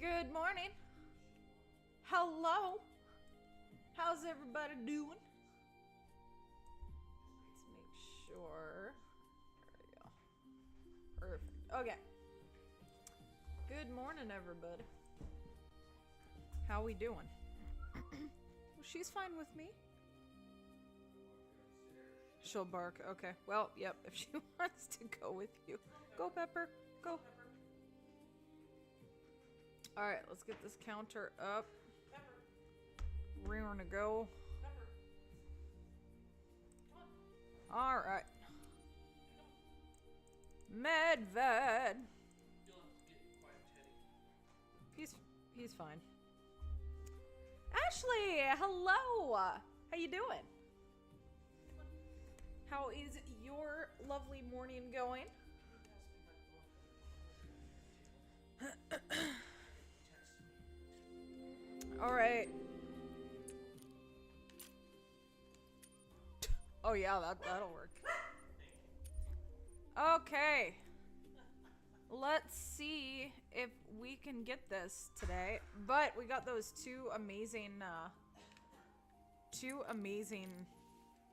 Good morning. Hello. How's everybody doing? Let's make sure. There we go. Perfect. Okay. Good morning, everybody. How we doing? Well, she's fine with me. She'll bark. Okay. Well, yep. If she wants to go with you. Go, Pepper. Go. Alright, let's get this counter up. Rearing to go. Alright. Medved. He's fine. Ashley, hello. How you doing? How is your lovely morning going? All right. Oh yeah, that'll work. Okay. Let's see if we can get this today. But we got those two amazing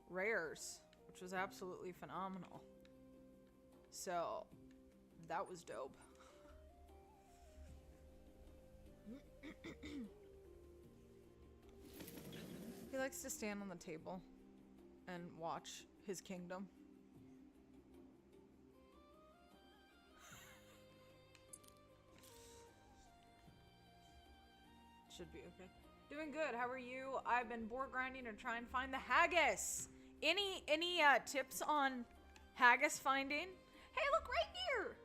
rares, which was absolutely phenomenal. So that was dope. He likes to stand on the table and watch his kingdom. Should be okay. Doing good. How are you? I've been board grinding to try and find the haggis. Any tips on haggis finding? Hey, look, reindeer!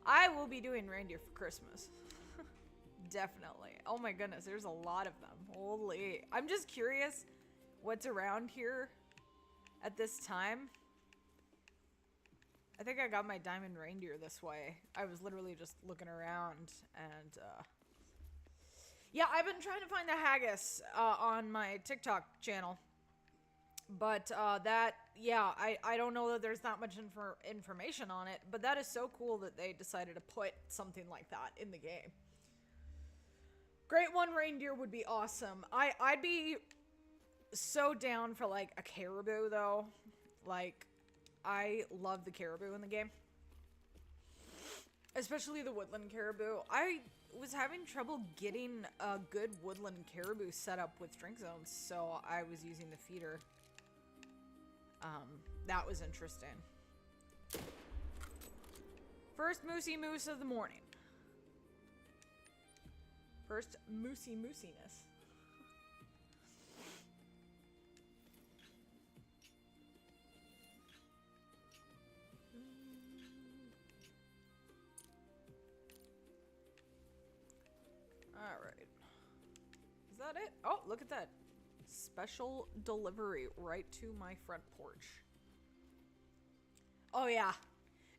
I will be doing reindeer for Christmas. Definitely. Oh my goodness, there's a lot of them. Holy. I'm just curious what's around here at this time. I think I got my diamond reindeer this way. I was literally just looking around and yeah, I've been trying to find the haggis on my TikTok channel. But I don't know that there's that much information on it, but that is so cool that they decided to put something like that in the game. Great one reindeer would be awesome. I'd be so down for like a caribou though. Like, I love the caribou in the game. Especially the woodland caribou. I was having trouble getting a good woodland caribou set up with drink zones, so I was using the feeder. That was interesting. First moosey moose of the morning. First moosey moosiness. Alright. Is that it? Oh, look at that. Special delivery right to my front porch. Oh yeah.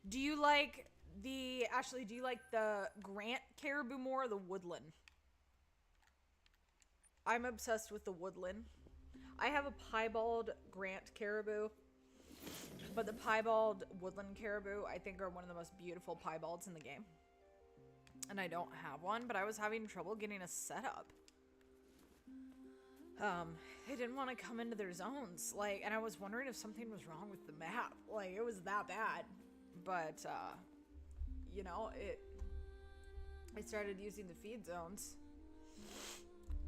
Do you like the... Ashley, do you like the Grant caribou more or the woodland? I'm obsessed with the woodland. I have a piebald Grant caribou, but the piebald woodland caribou I think are one of the most beautiful piebalds in the game. And I don't have one, but I was having trouble getting a setup. They didn't want to come into their zones, like, and I was wondering if something was wrong with the map. Like, it was that bad. But, you know, I started using the feed zones.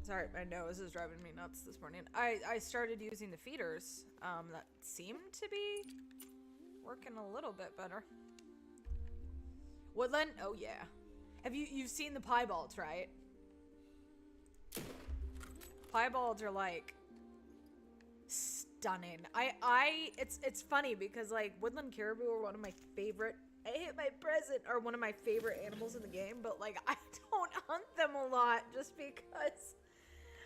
Sorry, my nose is driving me nuts this morning. I started using the feeders, that seemed to be working a little bit better. Woodland? Oh, yeah. You've seen the piebalds, right? Piebalds are like stunning. It's funny because like woodland caribou are one of my favorite. I hit my present are one of my favorite animals in the game, but like I don't hunt them a lot just because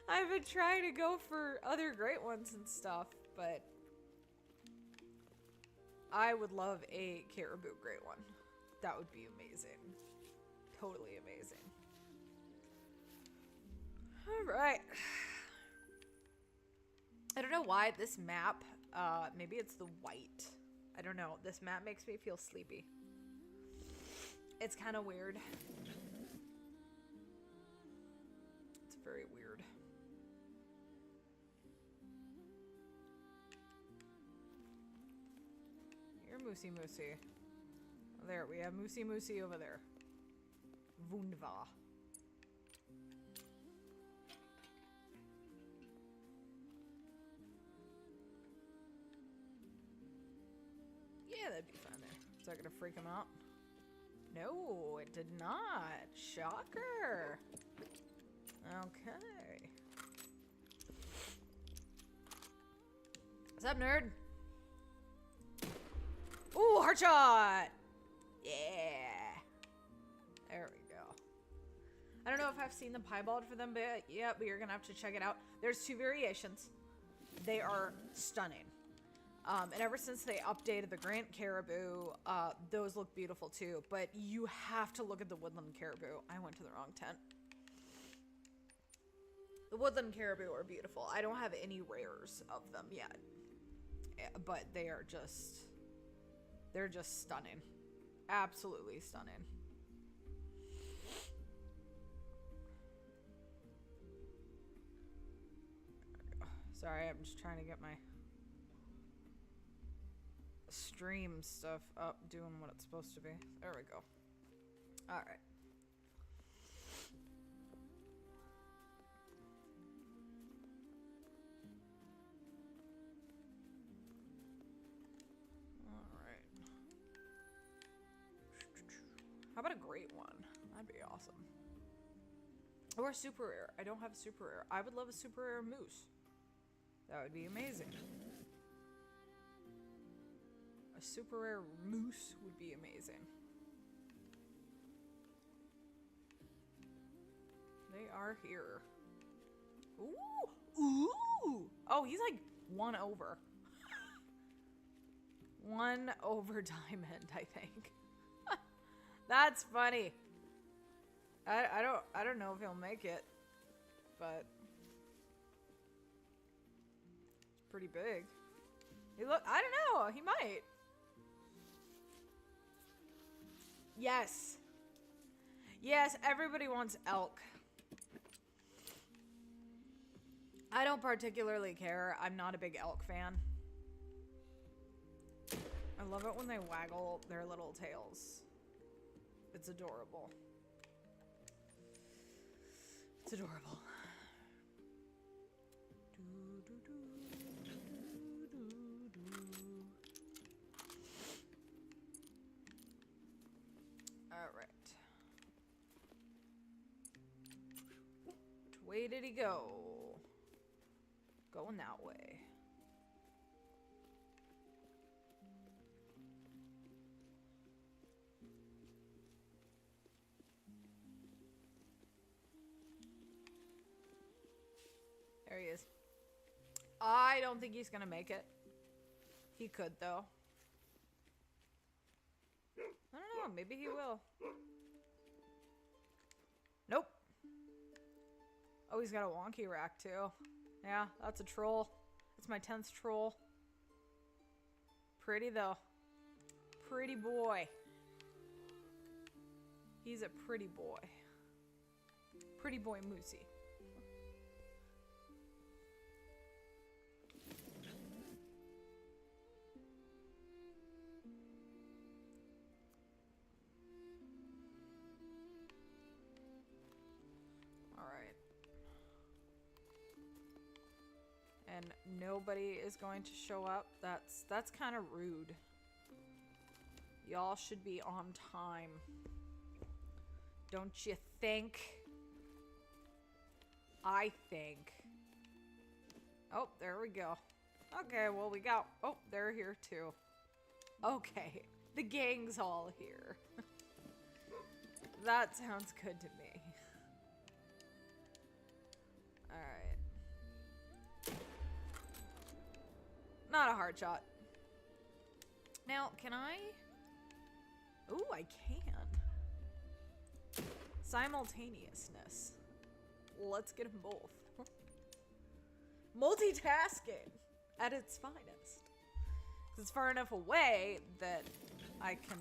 I've been trying to go for other great ones and stuff. But I would love a caribou great one. That would be amazing. Totally amazing. All right. I don't know why this map, maybe it's the white. I don't know. This map makes me feel sleepy. It's kind of weird. very weird. You're Moosey Moosey. There, we have Moosey Moosey over there. Wunderbar. Yeah, that'd be fine there. Is that gonna freak him out? No, it did not. Shocker. Okay. What's up, nerd? Ooh, heart shot! Yeah. There we go. I don't know if I've seen the piebald for them, but yeah, but you're gonna have to check it out. There's 2 variations. They are stunning. And ever since they updated the Grant Caribou, those look beautiful too. But you have to look at the Woodland Caribou. I went to the wrong tent. The Woodland Caribou are beautiful. I don't have any rares of them yet. But they are just... they're just stunning. Absolutely stunning. Sorry, I'm just trying to get my stream stuff up, doing what it's supposed to be. There we go. Alright. Alright. How about a great one? That'd be awesome. Or a super rare. I don't have a super rare. I would love a super rare moose. That would be amazing. A super rare moose would be amazing. They are here. Ooh! Ooh! Oh, he's like 1 over. 1 over diamond, I think. That's funny. I don't know if he'll make it, but it's pretty big. I don't know, he might. Yes. Yes, everybody wants elk. I don't particularly care. I'm not a big elk fan. I love it when they waggle their little tails. It's adorable. It's adorable. Alright. Which way did he go? Going that way. There he is. I don't think he's gonna make it. He could, though. I don't know. Maybe he will. Nope. Oh, he's got a wonky rack, too. Yeah, that's a troll. That's my 10th troll. Pretty, though. Pretty boy. He's a pretty boy. Pretty boy Moosey. And nobody is going to show up. That's kind of rude. Y'all should be on time. Don't you think? I think. Oh, there we go. Okay, well we got... Oh, they're here too. Okay, the gang's all here. That sounds good to me. Alright. Not a hard shot. Now, can I... Ooh, I can. Simultaneousness. Let's get them both. Multitasking at its finest. 'Cause it's far enough away that I can,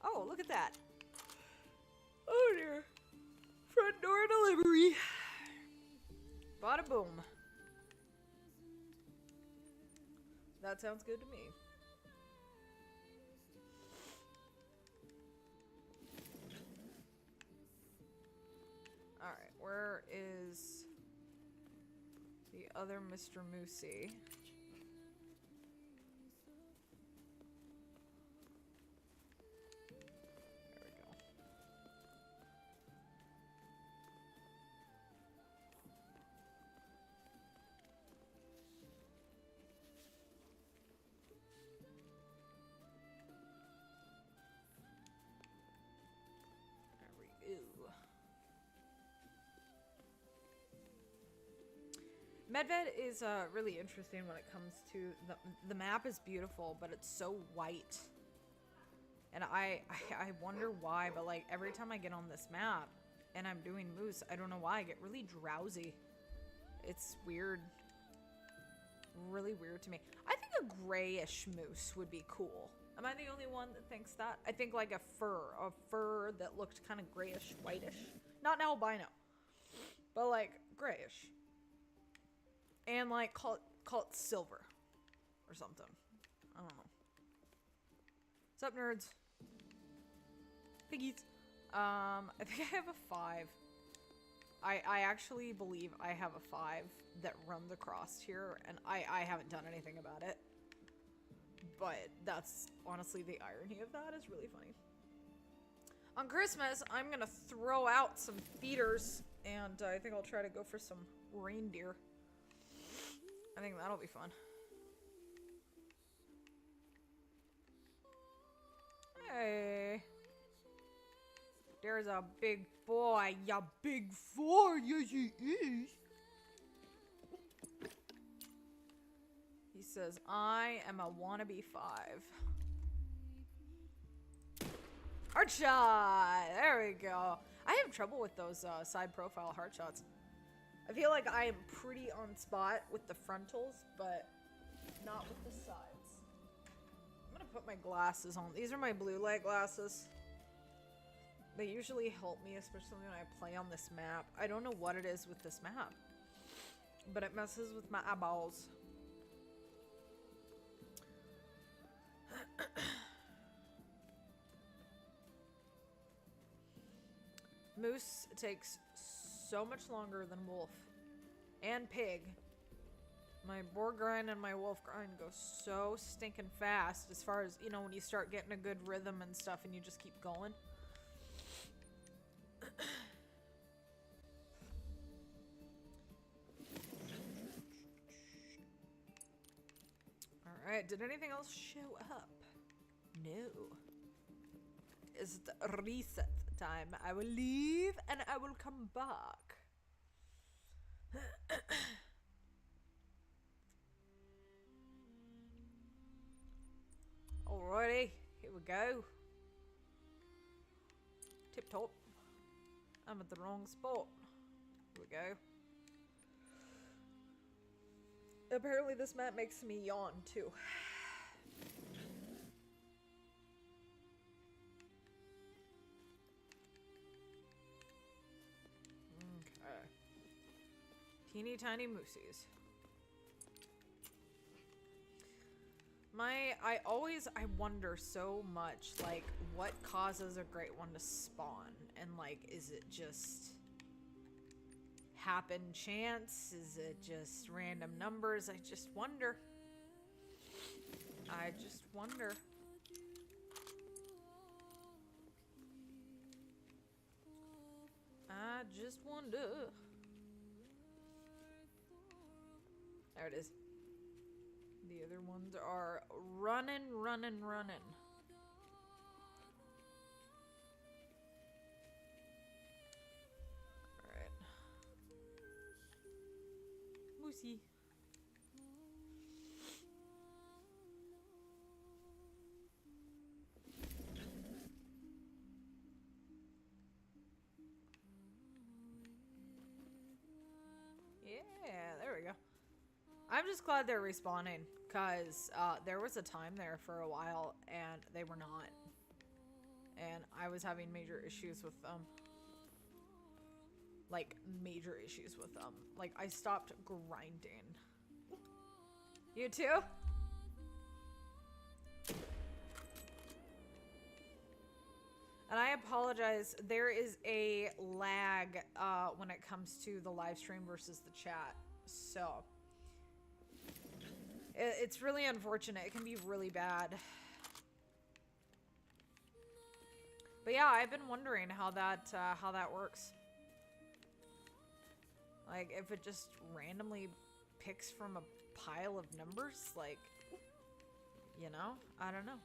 Oh, look at that. Oh dear. Front door delivery. Bada boom. That sounds good to me. Alright, where is the other Mr. Moosey? There we go. There we go. Medved is really interesting when it comes to the map is beautiful, but it's so white. And I wonder why, but like every time I get on this map and I'm doing moose, I don't know why, I get really drowsy. It's weird. Really weird to me. I think a grayish moose would be cool. Am I the only one that thinks that? I think like a fur that looked kind of grayish, whitish. Not an albino, but like grayish. And like call it silver or something. I don't know. What's up, nerds? Piggies. I think I have a 5. I actually believe I have a 5 that runs across here, and I haven't done anything about it. But that's honestly the irony of that is really funny. On Christmas, I'm gonna throw out some feeders, and I think I'll try to go for some reindeer. I think that'll be fun. Hey. There's a big boy. Ya big boy. Yes, he is. He says, I am a wannabe 5. Heart shot. There we go. I have trouble with those side profile heart shots. I feel like I am pretty on spot with the frontals, but not with the sides. I'm gonna put my glasses on. These are my blue light glasses. They usually help me, especially when I play on this map. I don't know what it is with this map, but it messes with my eyeballs. Moose takes so much longer than wolf and pig. My boar grind and my wolf grind go so stinking fast as far as, you know, when you start getting a good rhythm and stuff and you just keep going. Alright, did anything else show up? No. It's the reset time. I will leave and I will come back. Alrighty, here we go. Tip top. I'm at the wrong spot. Here we go. Apparently this map makes me yawn too. Okay. Teeny tiny moosies. I wonder so much, like, what causes a great one to spawn? And, like, is it just happen chance? Is it just random numbers? I just wonder. I just wonder. I just wonder. There it is. The other ones are running. Alright. Moosey. Yeah, there we go. I'm just glad they're respawning, because there was a time there for a while and they were not. And I was having major issues with them. like major issues with them. Like I stopped grinding. You too? And I apologize, there is a lag when it comes to the live stream versus the chat. So, it's really unfortunate. It can be really bad. But yeah, I've been wondering how that works. Like, if it just randomly picks from a pile of numbers, like, you know? I don't know.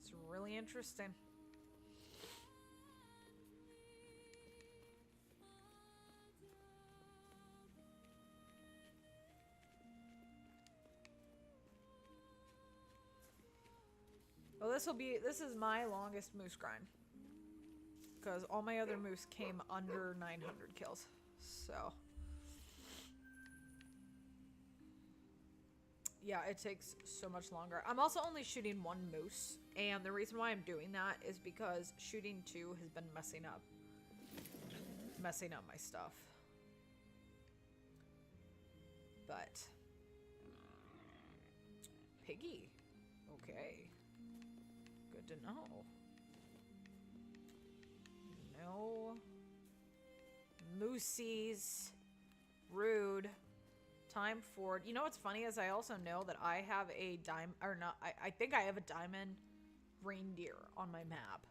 It's really interesting. Well, this is my longest moose grind. Because all my other moose came under 900 kills. So. Yeah, it takes so much longer. I'm also only shooting one moose. And the reason why I'm doing that is because shooting two has been messing up my stuff. But. Piggy. Okay. Good to know. No. Moosies. Rude. Time forward. You know what's funny is I also know that I have a diamond, or not, I think I have a diamond reindeer on my map.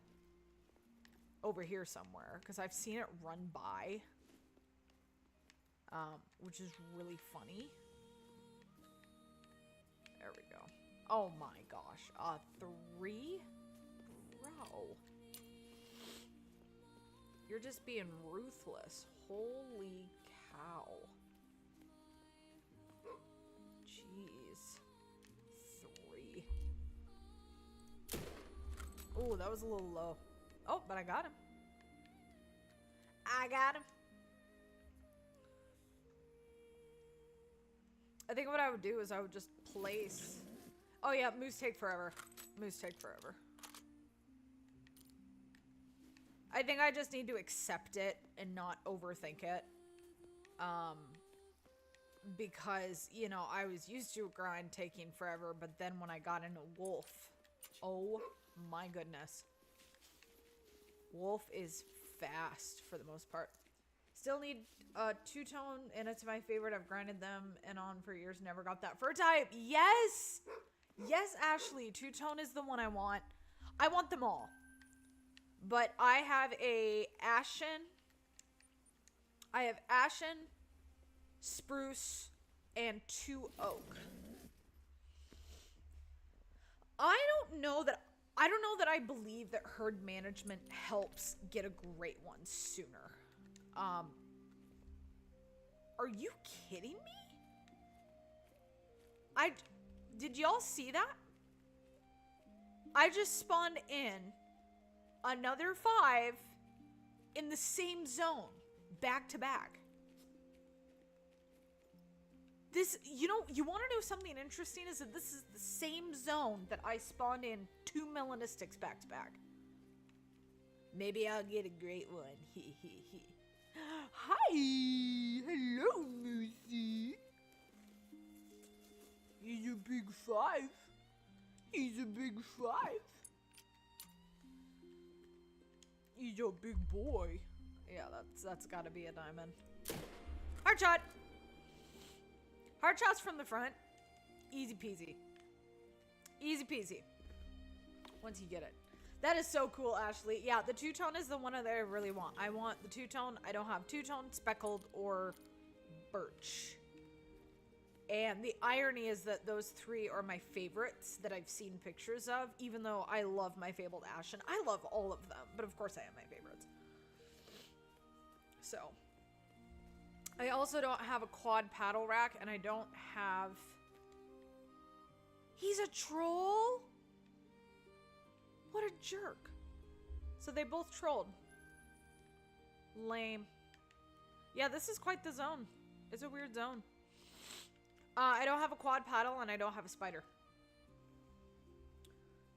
Over here somewhere. Because I've seen it run by. Which is really funny. There we go. Oh my gosh. 3? Bro. You're just being ruthless. Holy cow. Jeez. 3. Oh, that was a little low. Oh, but I got him. I got him. I think what I would do is I would just place... Oh yeah, moose take forever. Moose take forever. I think I just need to accept it and not overthink it. Because, you know, I was used to a grind taking forever, but then when I got into wolf, oh my goodness. Wolf is fast for the most part. Still need two-tone, and it's my favorite. I've grinded them and on for years. Never got that fur type. Yes! Yes, Ashley. Two-tone is the one I want. I want them all. But I have a ashen. I have ashen, spruce, and 2 oak. I don't know that I believe that herd management helps get a great one sooner. Are you kidding me? Did y'all see that? I just spawned in another 5 in the same zone, back to back. This, you know, you want to know something interesting is that this is the same zone that I spawned in 2 melanistics back to back. Maybe I'll get a great one. He. Hi! Hello, Moosey. He's a big 5. He's a big 5. He's a big boy. Yeah, that's gotta be a diamond. Hard shot! Hard shots from the front. Easy peasy. Easy peasy. Once you get it. That is so cool, Ashley. Yeah, the two-tone is the one that I really want. I want the two-tone. I don't have two-tone, speckled, or birch. And the irony is that those 3 are my favorites that I've seen pictures of, even though I love my Fabled Ashen. I love all of them, but of course I have my favorites. So, I also don't have a quad paddle rack, and I don't have... He's a troll? What a jerk. So they both trolled. Lame. Yeah, this is quite the zone. It's a weird zone. I don't have a quad paddle, and I don't have a spider.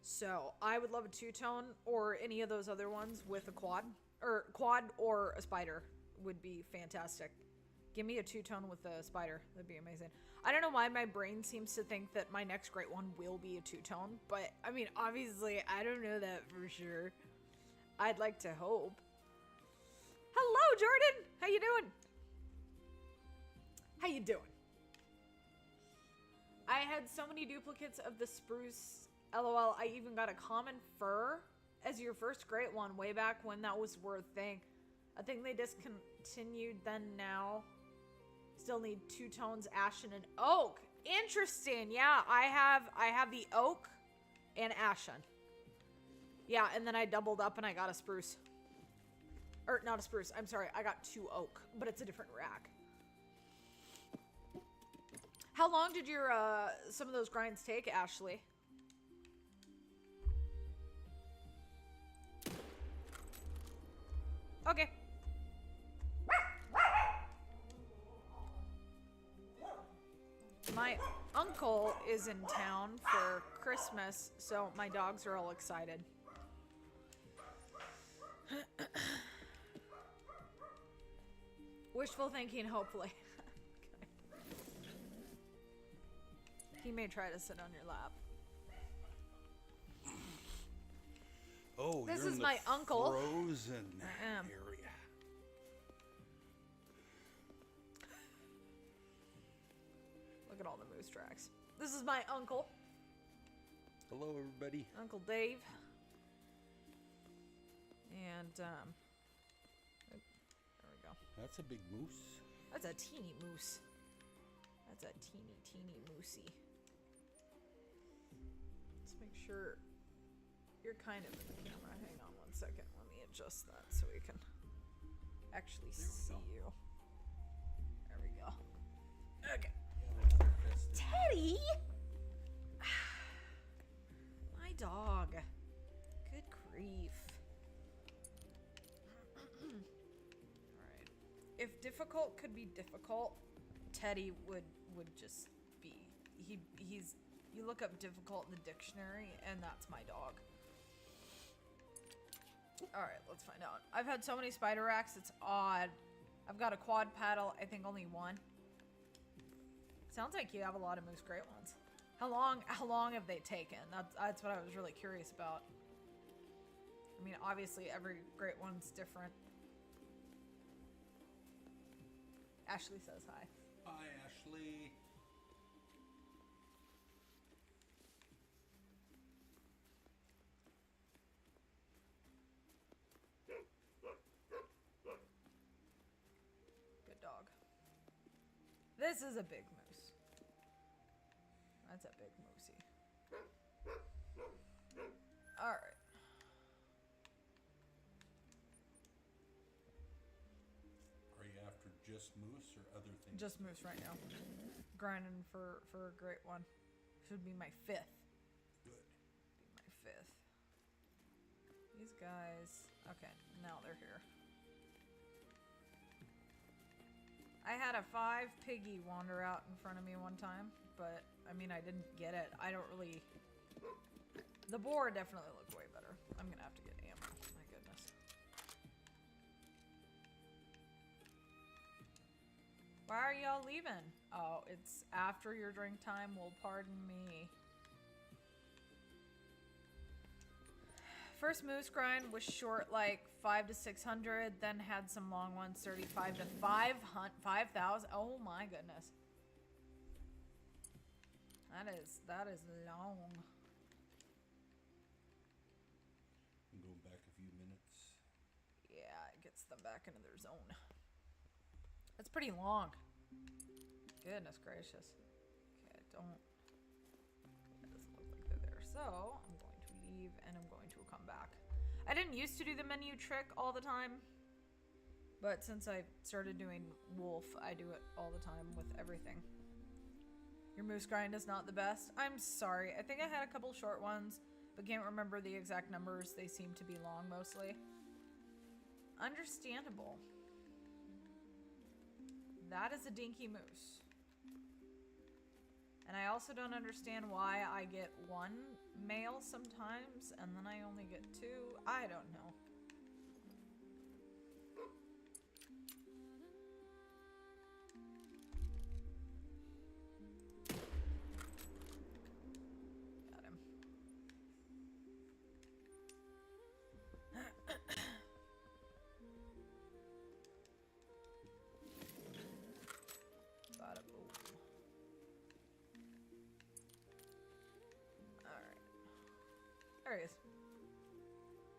So, I would love a two-tone, or any of those other ones with a quad. or quad or a spider would be fantastic. Give me a two-tone with a spider. That'd be amazing. I don't know why my brain seems to think that my next great one will be a two-tone, but I mean, obviously, I don't know that for sure. I'd like to hope. Hello, Jordan! How you doing? How you doing? I had so many duplicates of the spruce. LOL, I even got a common fir as your first great one way back when that was worth thing. I think they discontinued then now. Still need two tones, ashen and oak. Interesting. Yeah, I have the oak and ashen. Yeah, and then I doubled up and I got a spruce. Or not a spruce. I'm sorry. I got two oak, but it's a different rack. How long did your some of those grinds take, Ashley? Okay. My uncle is in town for Christmas, so my dogs are all excited. Wishful thinking, hopefully. He may try to sit on your lap. Oh, this you're is in my the uncle. Frozen I am. area. Look at all the moose tracks. This is my uncle. Hello, everybody. Uncle Dave. And, there we go. That's a big moose. That's a teeny moose. That's a teeny, teeny moosey. Let's make sure you're kind of in the camera. Hang on one second. Let me adjust that so we can actually see you. There we go. Okay. Teddy! My dog. Good grief. Alright. If difficult could be difficult, Teddy would just be. He's. You look up difficult in the dictionary, and that's my dog. Alright, let's find out. I've had so many spider racks, it's odd. I've got a quad paddle, I think only one. Sounds like you have a lot of moose great ones. How long have they taken? That's what I was really curious about. I mean, obviously every great one's different. Ashley says hi. Hi, Ashley. Good dog. This is a big moose. That's a big moosey. Alright. Are you after just moose or other things? Just moose right now. Grinding for a great one. Should be my fifth. Good. Be my fifth. These guys. Okay, now they're here. I had a 5 piggy wander out in front of me one time, but I mean, I didn't get it. I don't really. The boar definitely looked way better. I'm gonna have to get ammo. My goodness. Why are y'all leaving? Oh, it's after your drink time. Well, pardon me. First moose grind was short, like 5 to 600, then had some long ones, 35 to 5,000. Oh my goodness. That is long. I'm going back a few minutes. Yeah, it gets them back into their zone. That's pretty long. Goodness gracious. Okay, don't. That doesn't look like they're there. So, I'm going to leave and I'm going to come back. I didn't used to do the menu trick all the time. But since I started doing wolf, I do it all the time with everything. Your moose grind is not the best. I'm sorry. I think I had a couple short ones, but can't remember the exact numbers. They seem to be long mostly. Understandable. That is a dinky moose. And I also don't understand why I get one male sometimes and then I only get 2. I don't know.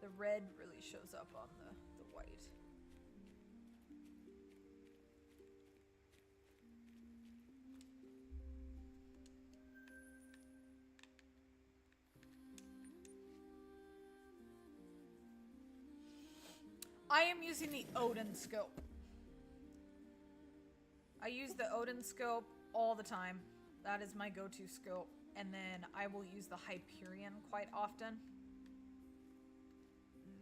The red really shows up on the white. I am using the Odin scope. I use the Odin scope all the time. That is my go-to scope. And then I will use the Hyperion quite often.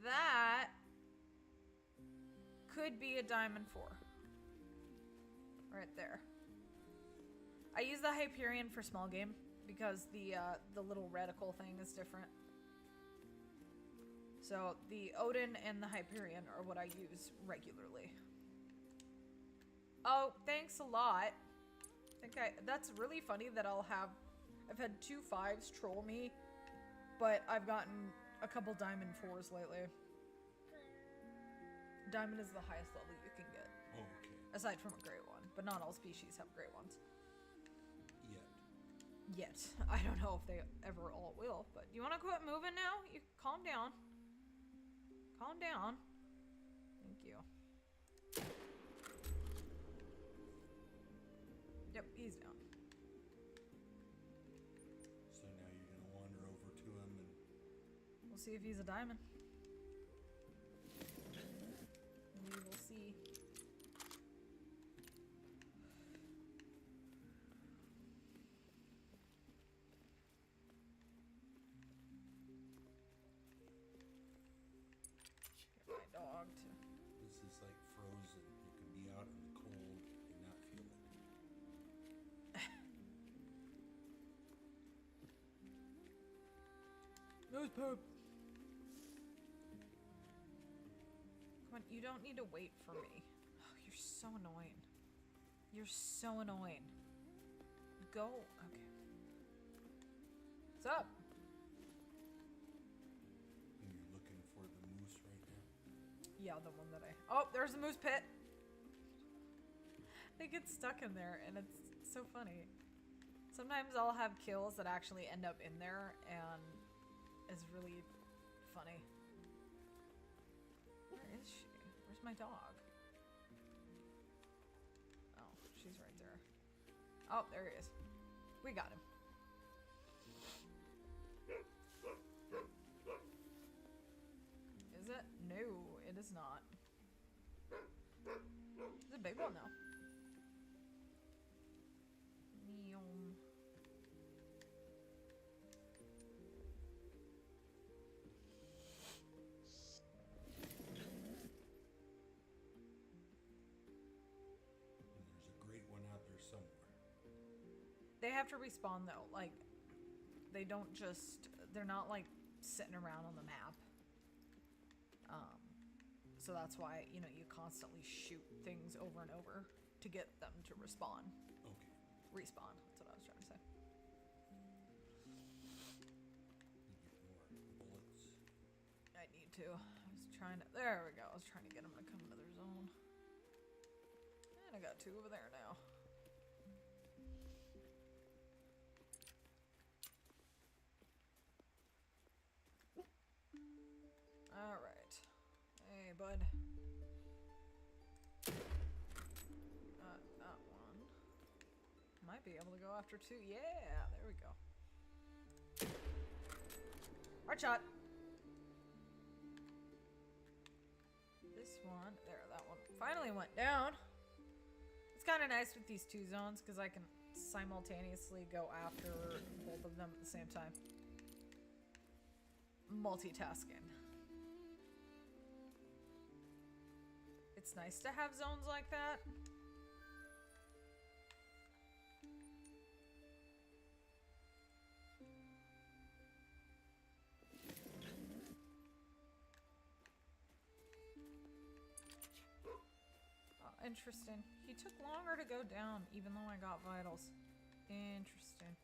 That could be a Diamond 4. Right there. I use the Hyperion for small game because the little reticle thing is different. So the Odin and the Hyperion are what I use regularly. Oh, thanks a lot. That's really funny that I've had 2 5s troll me, but I've gotten a couple Diamond 4s lately. Diamond is the highest level you can get. Oh, okay. Aside from a great one, but not all species have great ones. Yet. I don't know if they ever all will, but you want to quit moving now? You calm down. Calm down. Thank you. Yep, he's down. So now you're gonna wander over to him and... We'll see if he's a diamond. We will see. Get my dog to... This is like Frozen. You can be out in the cold and not feel it. Nose poop. Come on, you don't need to wait for me. Oh, you're so annoying. You're so annoying. Go. Okay. What's up? And you're looking for the moose right now? Yeah, the one that Oh, there's a moose pit. They get stuck in there, and it's so funny. Sometimes I'll have kills that actually end up in there, and it's really funny. Where is she? Where's my dog? Oh, she's right there. Oh, there he is. We got him. Is it? No, it is not. It's a big one though. Neom. And there's a great one out there somewhere. They have to respawn though. Like, they don't just, they're not like sitting around on the map. So that's why, you know, you constantly shoot things over and over to get them to respawn. Okay. Respawn, that's what I was trying to say. You get more bullets. I need to. I was trying to, there we go. I was trying to get them to come into their zone. And I got 2 over there now. All right. Hey, bud. That one. Might be able to go after 2. Yeah, there we go. Hard shot. This one, there, that one finally went down. It's kind of nice with these 2 zones because I can simultaneously go after both of them at the same time. Multitasking. It's nice to have zones like that. Oh, interesting. He took longer to go down even though I got vitals. Interesting.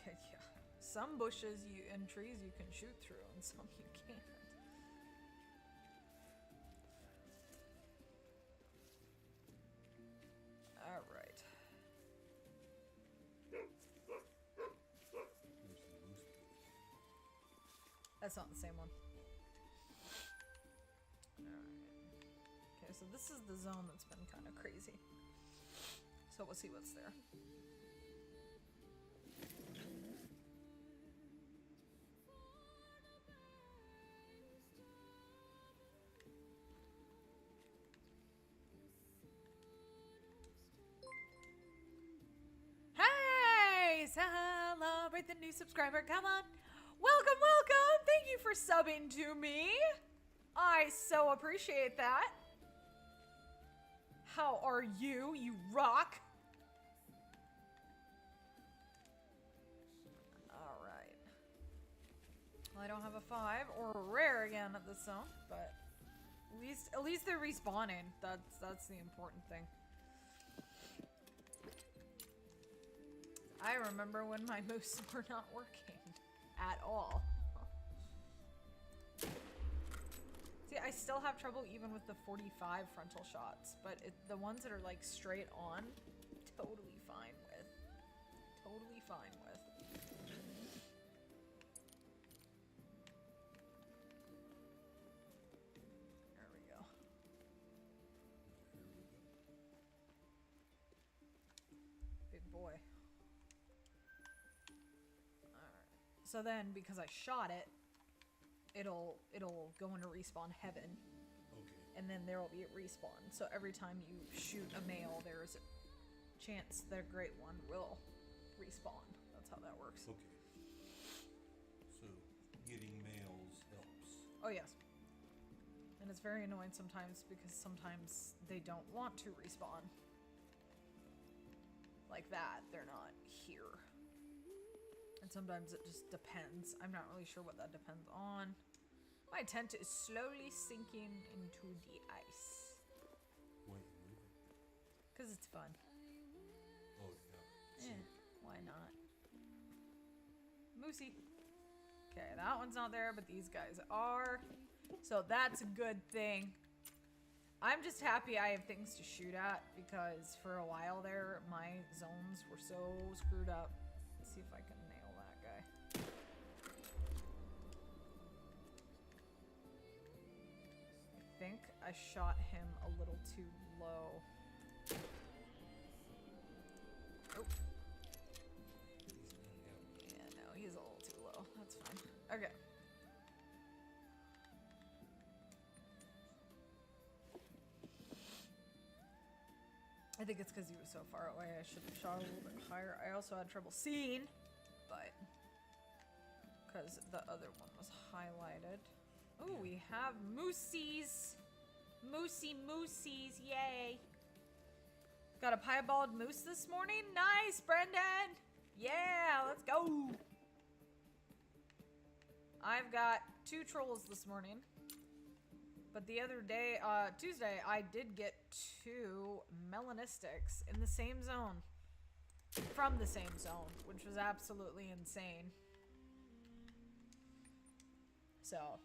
Yeah. Some bushes and trees you can shoot through, and some you can't. That's not the same one. Alright. Okay, so this is the zone that's been kind of crazy. So we'll see what's there. Hey! Celebrate the new subscriber. Come on. Welcome, welcome. Thank you for subbing to me. I so appreciate that. How are you? You rock. Alright. Well, I don't have a 5 or a rare again at this zone, but at least they're respawning. That's the important thing. I remember when my moose were not working at all. See, I still have trouble even with the 45 frontal shots, but the ones that are like straight on, totally fine with. Totally fine with. There we go. Big boy. Alright. So then, because I shot it, it'll go into respawn heaven. Okay. And then there will be a respawn. So every time you shoot a male, there's a chance that a great one will respawn. That's how that works. Okay. So getting males helps. Oh yes. And it's very annoying sometimes because sometimes they don't want to respawn. Like that, they're not here. And sometimes it just depends. I'm not really sure what that depends on. My tent is slowly sinking into the ice. Why you move it? Because it's fun. Oh yeah. Why not? Moosey. Okay, that one's not there, but these guys are. So that's a good thing. I'm just happy I have things to shoot at because for a while there, my zones were so screwed up. Let's see if I can nail that guy. I think I shot him a little too low. Oh. Yeah, no, he's a little too low. That's fine. Okay. I think it's because he was so far away. I should have shot a little bit higher. I also had trouble seeing, but because the other one was highlighted. Oh, we have moosies. Moosies, yay. Got a piebald moose this morning. Nice, Brendan. Yeah, let's go. I've got 2 trolls this morning. But the other day, Tuesday, I did get 2 melanistics in the same zone. From the same zone, which was absolutely insane. So.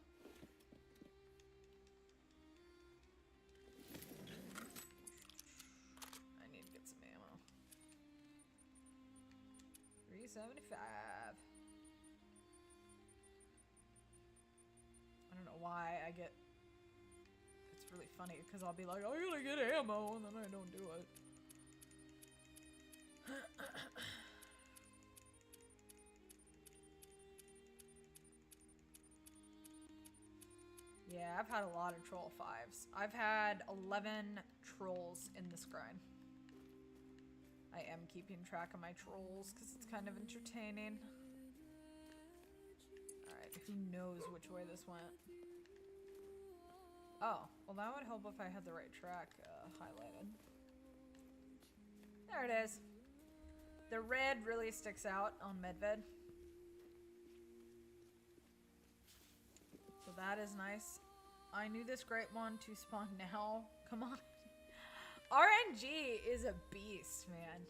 I need to get some ammo. 375. I don't know why I get... It's really funny because I'll be like, I'm gonna get ammo, and then I don't do it. Yeah, I've had a lot of troll 5s. I've had 11 trolls in this grind. I am keeping track of my trolls because it's kind of entertaining. Alright, who knows which way this went? Oh, well that would help if I had the right track highlighted. There it is. The red really sticks out on Medved. So that is nice. I knew this great one to spawn now. Come on. RNG is a beast, man.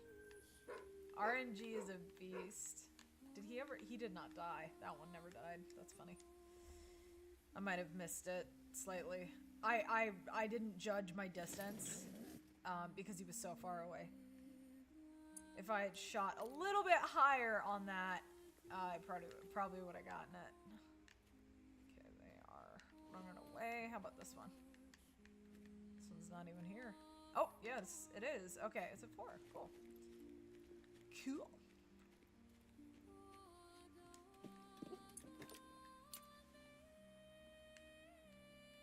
RNG is a beast. Did he ever? He did not die. That one never died. That's funny. I might have missed it slightly. I didn't judge my distance because he was so far away. If I had shot a little bit higher on that, I probably would have gotten it. running away. How about this one? This one's not even here. Oh, yes, it is. Okay, it's a 4. Cool. Cool.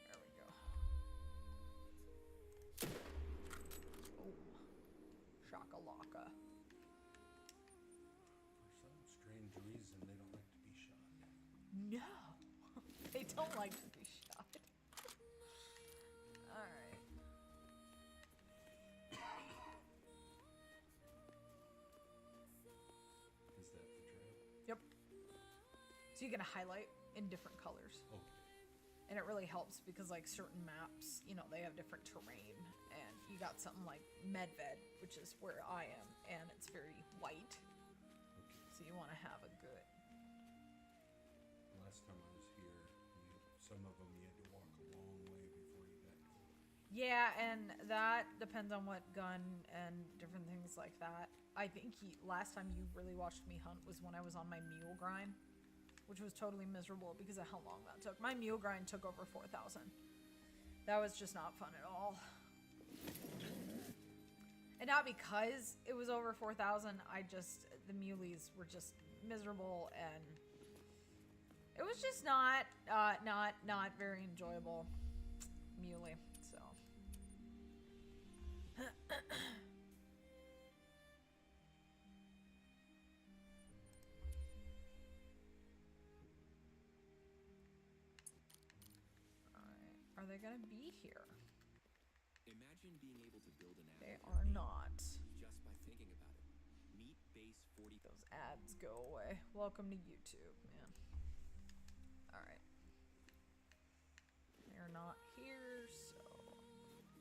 There we go. Oh. Shakalaka. For some strange reason, they don't like to be shot. No. They don't like to be shot. Alright. Is that the trail? Yep. So you can highlight in different colors. Okay. And it really helps because like certain maps, you know, they have different terrain. And you got something like Medved, which is where I am, and it's very white. Okay. So you want to have a good... Last time I was here, some of them you had to walk a long way before you got to. Yeah, and that depends on what gun and different things like that. I think last time you really watched me hunt was when I was on my mule grind, which was totally miserable because of how long that took. My mule grind took over 4,000. That was just not fun at all. And not because it was over 4,000, the muleys were just miserable, and it was just not very enjoyable muley, so. Alright, are they gonna be here? Imagine being able to build an app They with your are name not. just by thinking about it. Meet Base 40. Those ads go away. Welcome to YouTube, man. Alright. They're not here, so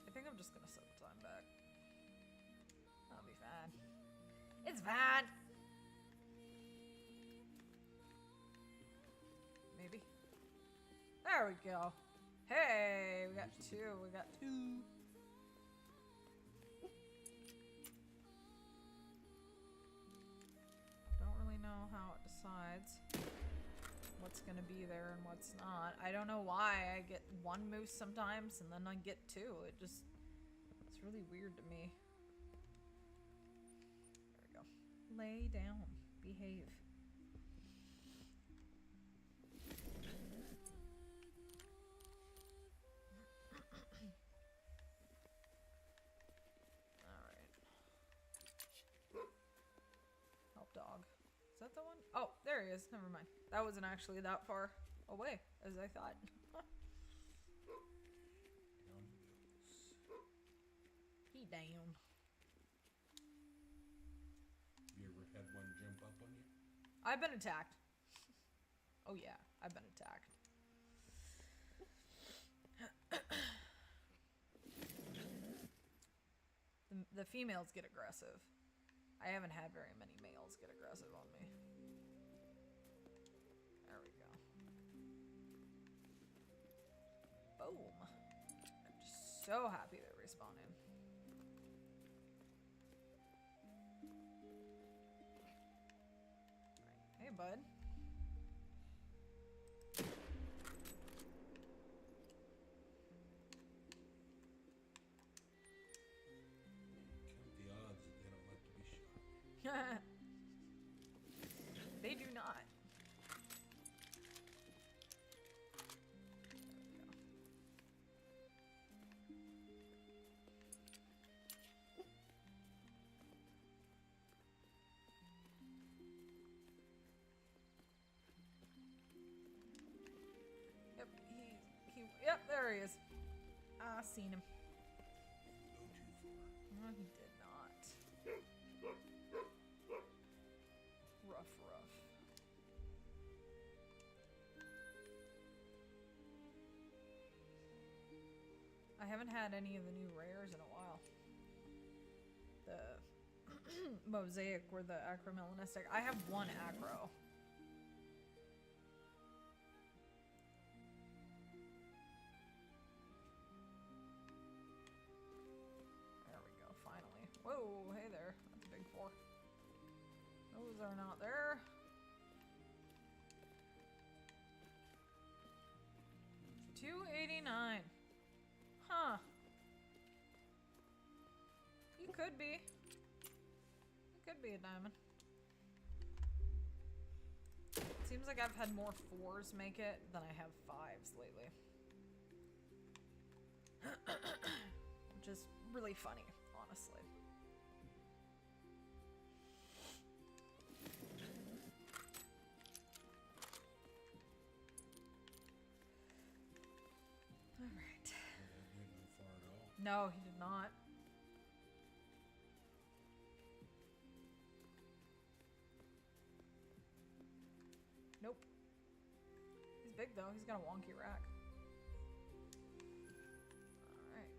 I think I'm just gonna set the time back. That'll be fine. It's fine! Maybe. There we go. Hey, we got 2. We got 2. Don't really know how it decides what's gonna be there and what's not. I don't know why I get 1 moose sometimes and then I get 2. It's really weird to me. There we go. Lay down. Behave. Dog. Is that the one? Oh, there he is. Never mind. That wasn't actually that far away as I thought. Down he goes. He down. You ever had one jump up on you? I've been attacked. Oh yeah, I've been attacked. The females get aggressive. I haven't had very many males get aggressive on me. There we go. Boom. I'm just so happy they're respawning. Right. Hey, bud. Count the odds that they don't like to be shot. They do not. Yep, yep, there he is. I seen him. Go too far. No, he did not. Rough. I haven't had any of the new rares in a while. The Mosaic or the Acromelanistic. I have 1 acro. There we go, finally. Whoa, hey there. That's a big 4. Those are not there. Two 39. Huh. You could be. You could be a diamond. Seems like I've had more 4s make it than I have 5s lately. Which is really funny, honestly. Alright. That didn't go far at all. No, he did not. Nope. He's big though. He's got a wonky rack. Alright.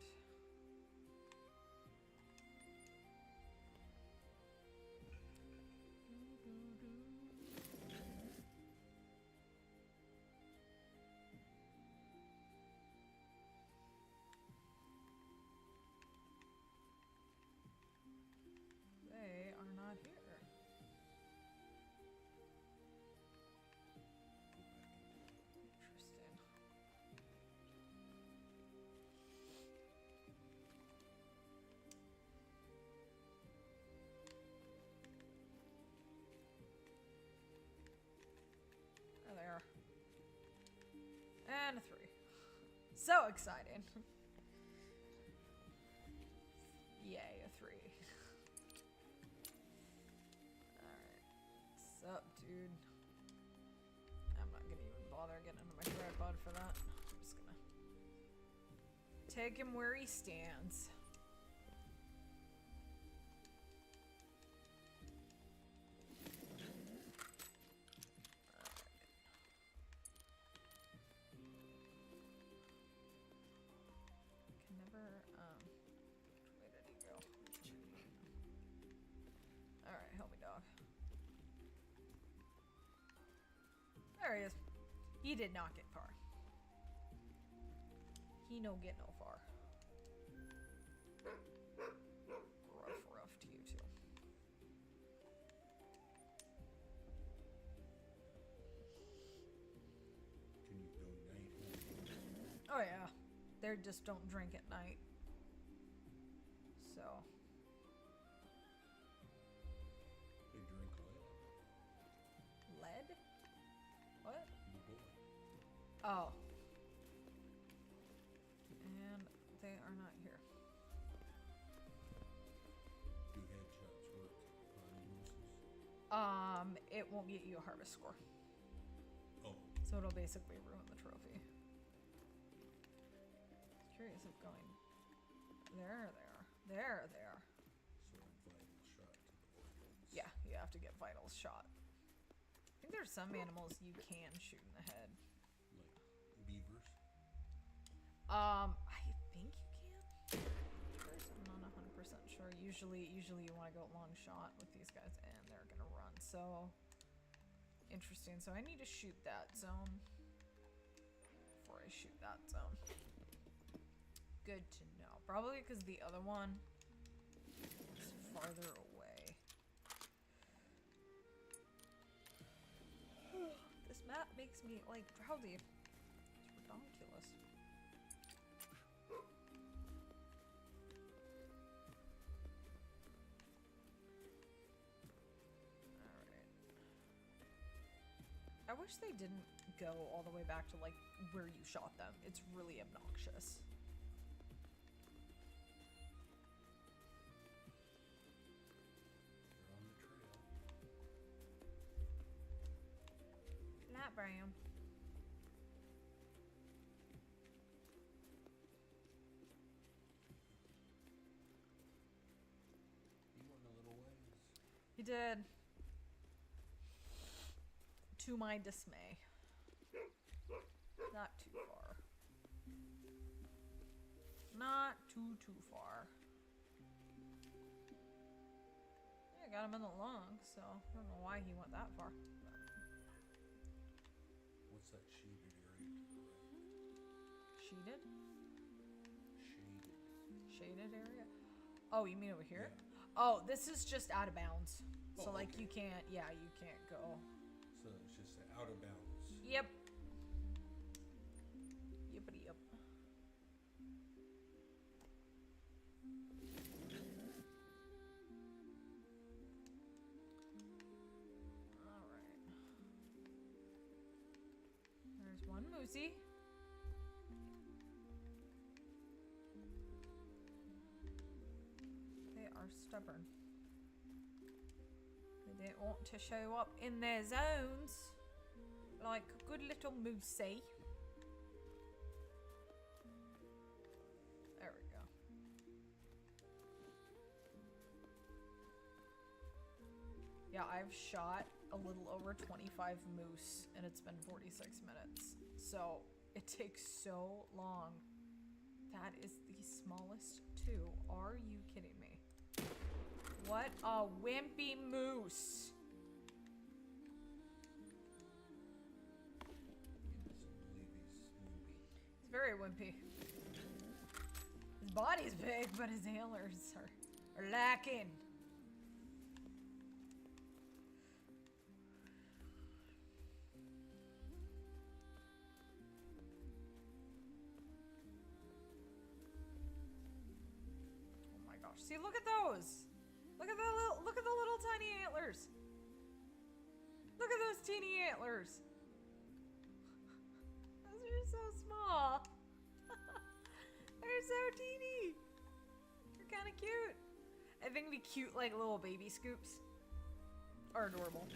They are not here. Interesting. There they are. And a 3. So exciting. Yay, a 3. Alright. What's up, dude? I'm not gonna even bother getting into my tripod for that. I'm just gonna take him where he stands. Can never, where did he go? Alright, help me, dog. There he is. He did not get far. He no get no far. Rough to you too. Can you go night? Oh yeah. They just don't drink at night. So. They drink lead. Lead? What? The boy. Oh. And they are not here. Do headshots work on Moses? It won't get you a harvest score. Oh, So it'll basically ruin the trophy. Curious if going. There they are. There they are. so a vital shot to the organs. Yeah, you have to get vital shot. I think there's some animals you can shoot in the head. Like beavers. I think you can. I'm not 100% sure. Usually you want to go long shot with these guys, and they're gonna run. So interesting. So I need to shoot that zone before I shoot that zone. Good to know. Probably because the other one is farther away. This map makes me like drowsy. It's ridiculous. Alright. I wish they didn't go all the way back to like where you shot them. It's really obnoxious. They're on the trail. Light brown. He went a little ways. He did. To my dismay. Not too far. Not too far. Yeah, I got him in the lung, so I don't know why he went that far. What's that shaded area to the right? Sheeted? Shaded. Shaded area? Oh, you mean over here? Yeah. Oh, this is just out of bounds. So Oh, like okay. you can't, yeah, you can't go. So it's just out of bounds. Yep. Yippity yep. Moosey. They are stubborn. They don't want to show up in their zones like a good little moosey. There we go. Yeah, I've shot a little over 25 moose and it's been 46 minutes. So it takes so long. That is the smallest two. Are you kidding me? What a wimpy moose. He's very wimpy. His body's big, but his antlers are lacking. Oh my gosh. See, look at those. Look at the little tiny antlers. Look at those teeny antlers. Those are so small. They're so teeny. They're kind of cute. I think the cute, like, little baby scoops are adorable.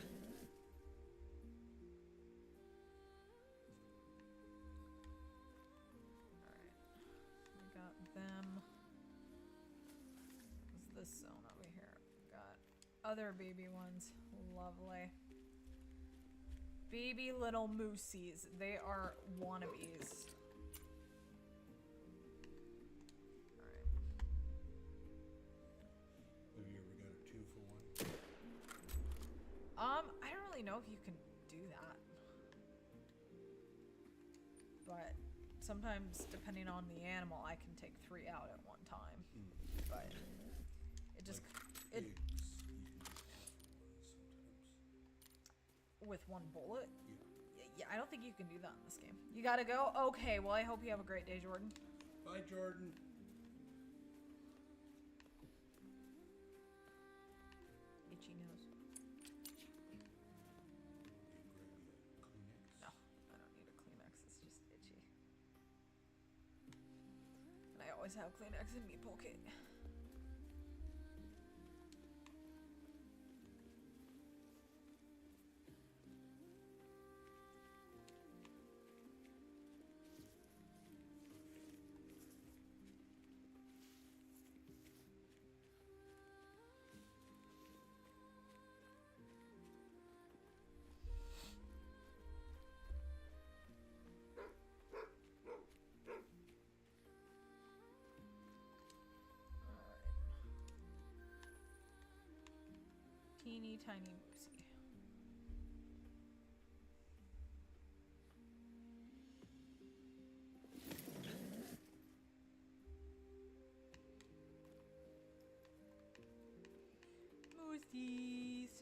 Alright. We got them. What's this zone over here? Got other baby ones. Lovely. Baby little moosies. They are wannabes. Alright. Have you ever got a 2-for-1? I don't really know if you can do that. But sometimes, depending on the animal, I can take 3 out at one time. But it just... Like it pigs, you can do 2-for-1 sometimes. with one bullet? Yeah. Yeah, I don't think you can do that in this game. You gotta go? Okay, well, I hope you have a great day, Jordan. Bye, Jordan. Itchy nose. Grab you a Kleenex. No, I don't need a Kleenex. It's just itchy. And I always have Kleenex in me pocket. Teeny tiny moosey. Moosies.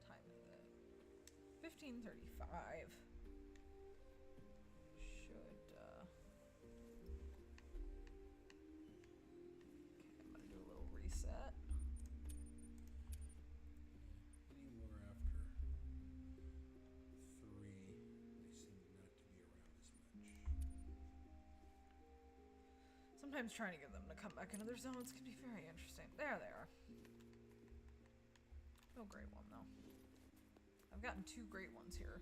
Time is it? 15:35. Should okay, I'm gonna do a little reset. Anywhere after 3, they seem not to be around as much. Sometimes trying to get them to come back into their zones can be very interesting. There they are. No great one though. I've gotten 2 great ones here.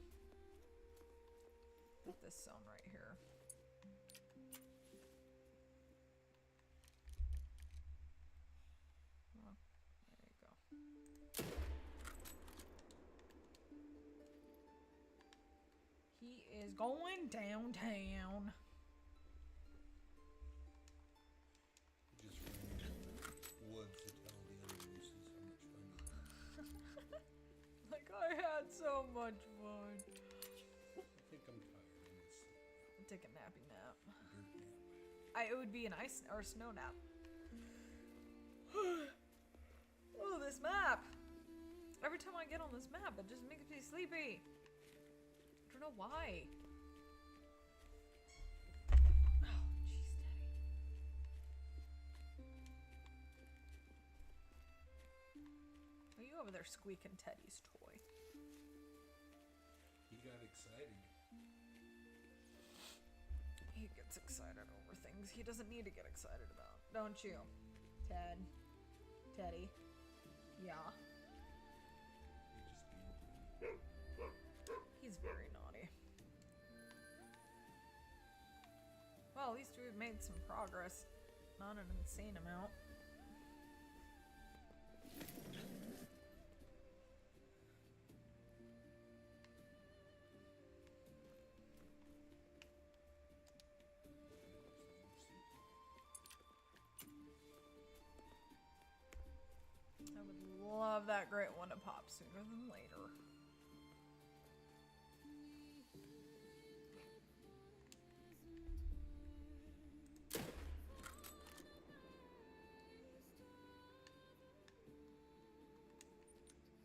With this zone right here. Well, there you go. He is going downtown. Just running in the woods to tell the other mooses how much fun you had. Like, I had so much fun. I think I'm tired. I need to sleep Take a nappy nap. now. Dirt nap. It would be an ice or snow nap. Oh, this map. Every time I get on this map, it just makes me sleepy. I don't know why. Oh, jeez, Daddy. Are you over there squeaking Teddy's toy? He got excited. He gets excited over things he doesn't need to get excited about, don't you, Ted? Teddy? Yeah. He just being He's very naughty. Well, at least we've made some progress. Not an insane amount. I would love that great one to pop sooner than later.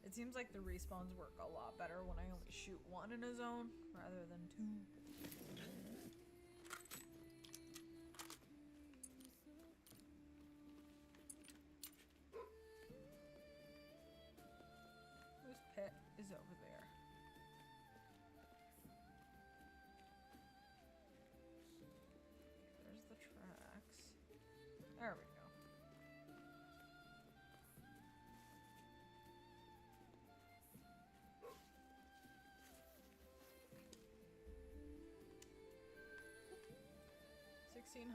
It seems like the respawns work a lot better when I only shoot one in a zone rather than two. Whose pet is over there? There's the tracks. There we go. $1,670.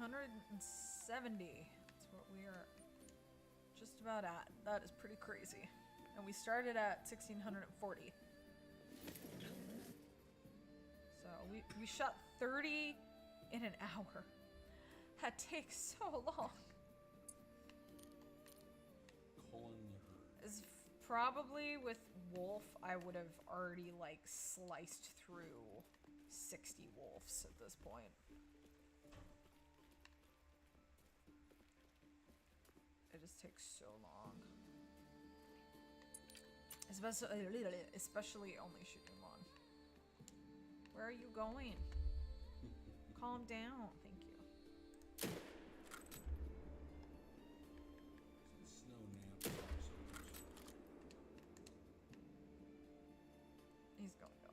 That's what we are just about at. That is pretty crazy. And we started at 1,640. So we shot 30 in an hour. That takes so long. culling the herd. As probably with wolf, I would have already like sliced through 60 wolves at this point. It just takes so long. Especially only shooting one. Where are you going? Calm down. Thank you. Snow nap. He's going to go.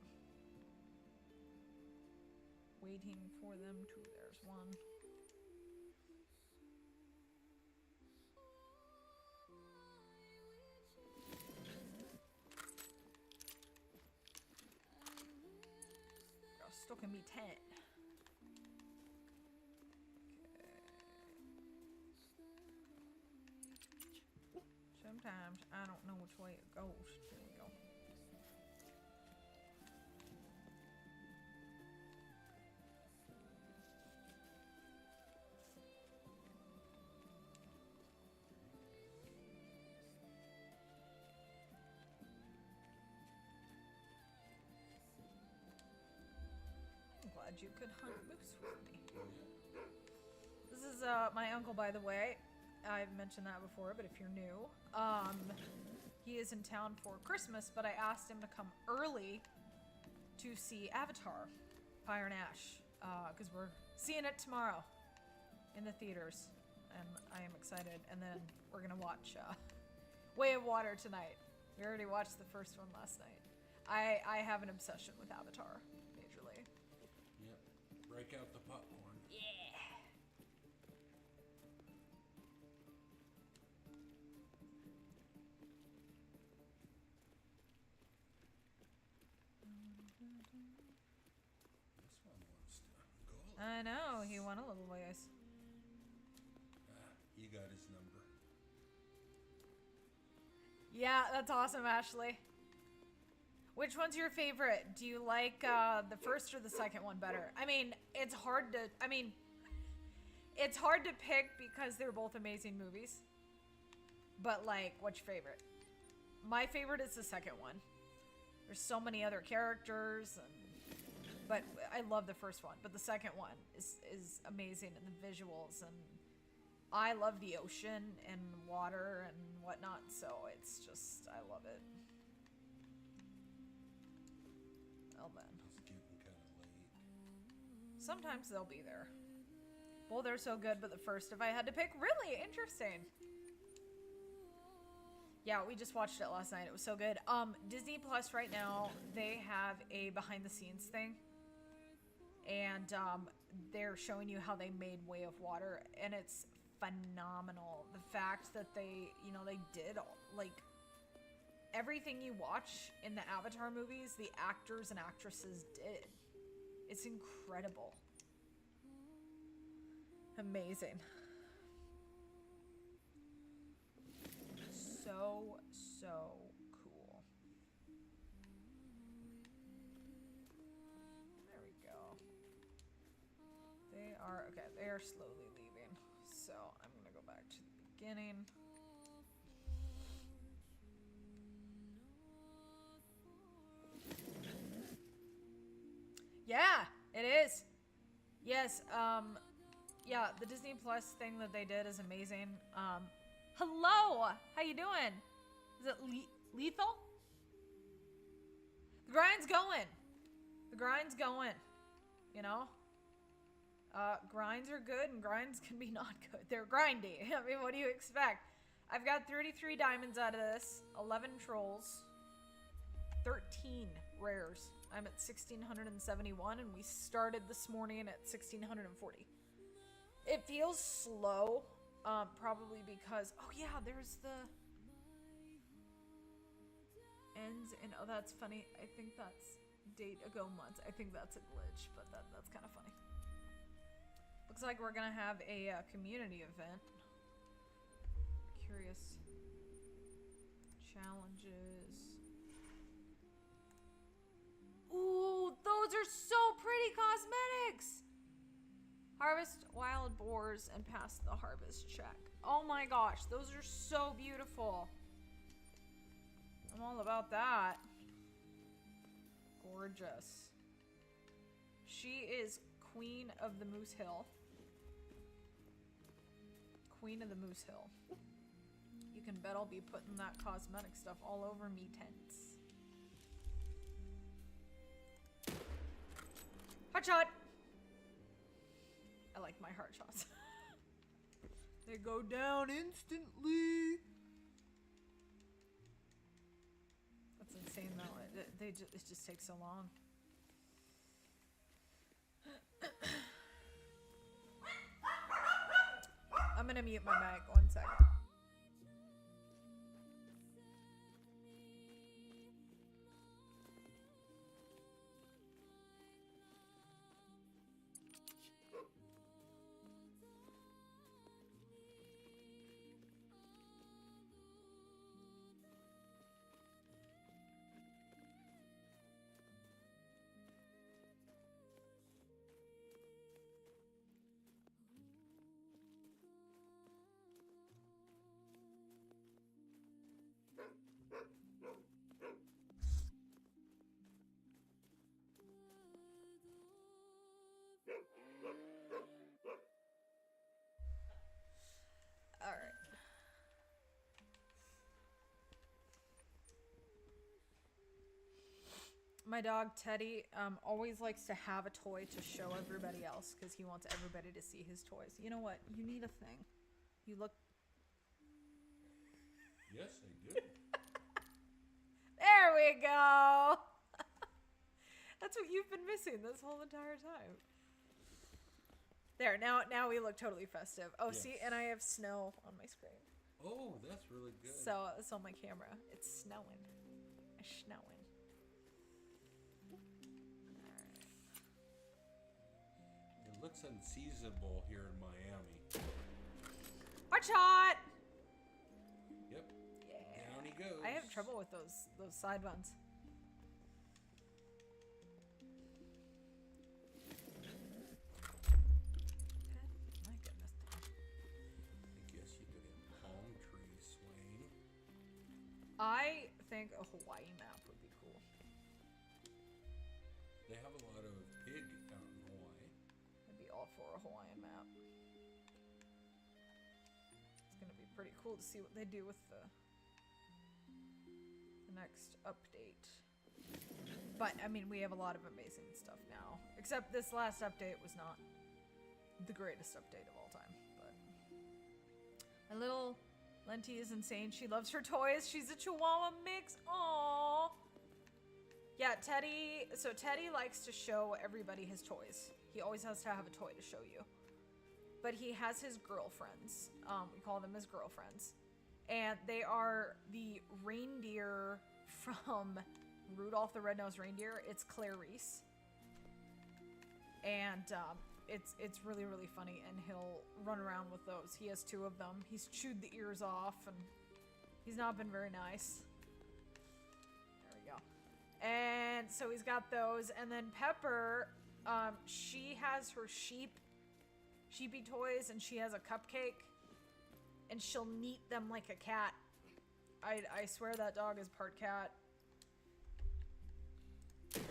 Waiting for them to. There's one. Still can be 10. Okay. Sometimes I don't know which way it goes. There we go. Glad you could hunt moose with me. This is my uncle, by the way. I've mentioned that before, but if you're new, he is in town for Christmas, but I asked him to come early to see Avatar, Fire and Ash, because we're seeing it tomorrow in the theaters, and I am excited. And then we're gonna watch Way of Water tonight. We already watched the first one last night. I have an obsession with Avatar. Break out the popcorn. Yeah. This one wants to go. I know, he won a little ways. You got his number. Yeah, that's awesome, Ashley. Which one's your favorite? Do you like the first or the second one better? I mean, it's hard to pick because they're both amazing movies. But like, what's your favorite? My favorite is the second one. There's so many other characters, but I love the first one. But the second one is amazing, and the visuals, and I love the ocean and water and whatnot. So it's just, I love it. Well then. It's getting kind of late. Sometimes they'll be there. Well, they're so good, but the first, if I had to pick, really interesting. Yeah, we just watched it last night. It was so good. Disney Plus right now, they have a behind the scenes thing and they're showing you how they made Way of Water, and it's phenomenal. The fact that they, you know, they did like everything you watch in the Avatar movies, the actors and actresses did. It's incredible. Amazing. So, so cool. There we go. They are, okay, they are slowly leaving. So I'm gonna go back to the beginning. Yeah, it is. Yes, yeah, the Disney Plus thing that they did is amazing. Hello! How you doing? Is it lethal? The grind's going. The grind's going. You know? Grinds are good and grinds can be not good. They're grindy. I mean, what do you expect? I've got 33 diamonds out of this, 11 trolls, 13 rares. I'm at 1671 and we started this morning at 1640. It feels slow, probably because, oh yeah, there's the ends and, oh, that's funny. I think that's date ago months. I think that's a glitch, but that's kind of funny. Looks like we're gonna have a community event. Curious challenges. Ooh, those are so pretty cosmetics. Harvest wild boars and pass the harvest check. Oh my gosh, those are so beautiful. I'm all about that. Gorgeous. She is Queen of the Moose Hill. Queen of the Moose Hill. You can bet I'll be putting that cosmetic stuff all over me tents. Hot shot! I like my heart shots. They go down instantly. That's insane though. It just takes so long. I'm gonna mute my mic 1 second. My dog Teddy always likes to have a toy to show everybody else because he wants everybody to see his toys. You know what? You need a thing. You look... Yes, I do. There we go! That's what you've been missing this whole entire time. There, now we look totally festive. Oh, yes. See, and I have snow on my screen. Oh, that's really good. So it's on my camera. It's snowing. It's snowing. It looks unseasonable here in Miami. Hot shot! Yep. Yeah. Down he goes. I have trouble with those side buns. My goodness. I guess you could have palm tree swing. I think a Hawaii map would be cool. They have a lot of pig out in Hawaii. I'd be all for a Hawaiian map. It's gonna be pretty cool to see what they do with the next update. But I mean, we have a lot of amazing stuff now. Except this last update was not the greatest update of all time. But my little Lenti is insane. She loves her toys. She's a Chihuahua mix. Aww. Yeah, Teddy. So Teddy likes to show everybody his toys. He always has to have a toy to show you. But he has his girlfriends. We call them his girlfriends. And they are the reindeer from Rudolph the Red-Nosed Reindeer. It's Clarice. And it's really, really funny. And he'll run around with those. He has 2 of them. He's chewed the ears off. And he's not been very nice. There we go. And so he's got those. And then Pepper, she has her sheepy toys. And she has a cupcake. And she'll knead them like a cat. I swear that dog is part cat. Got him.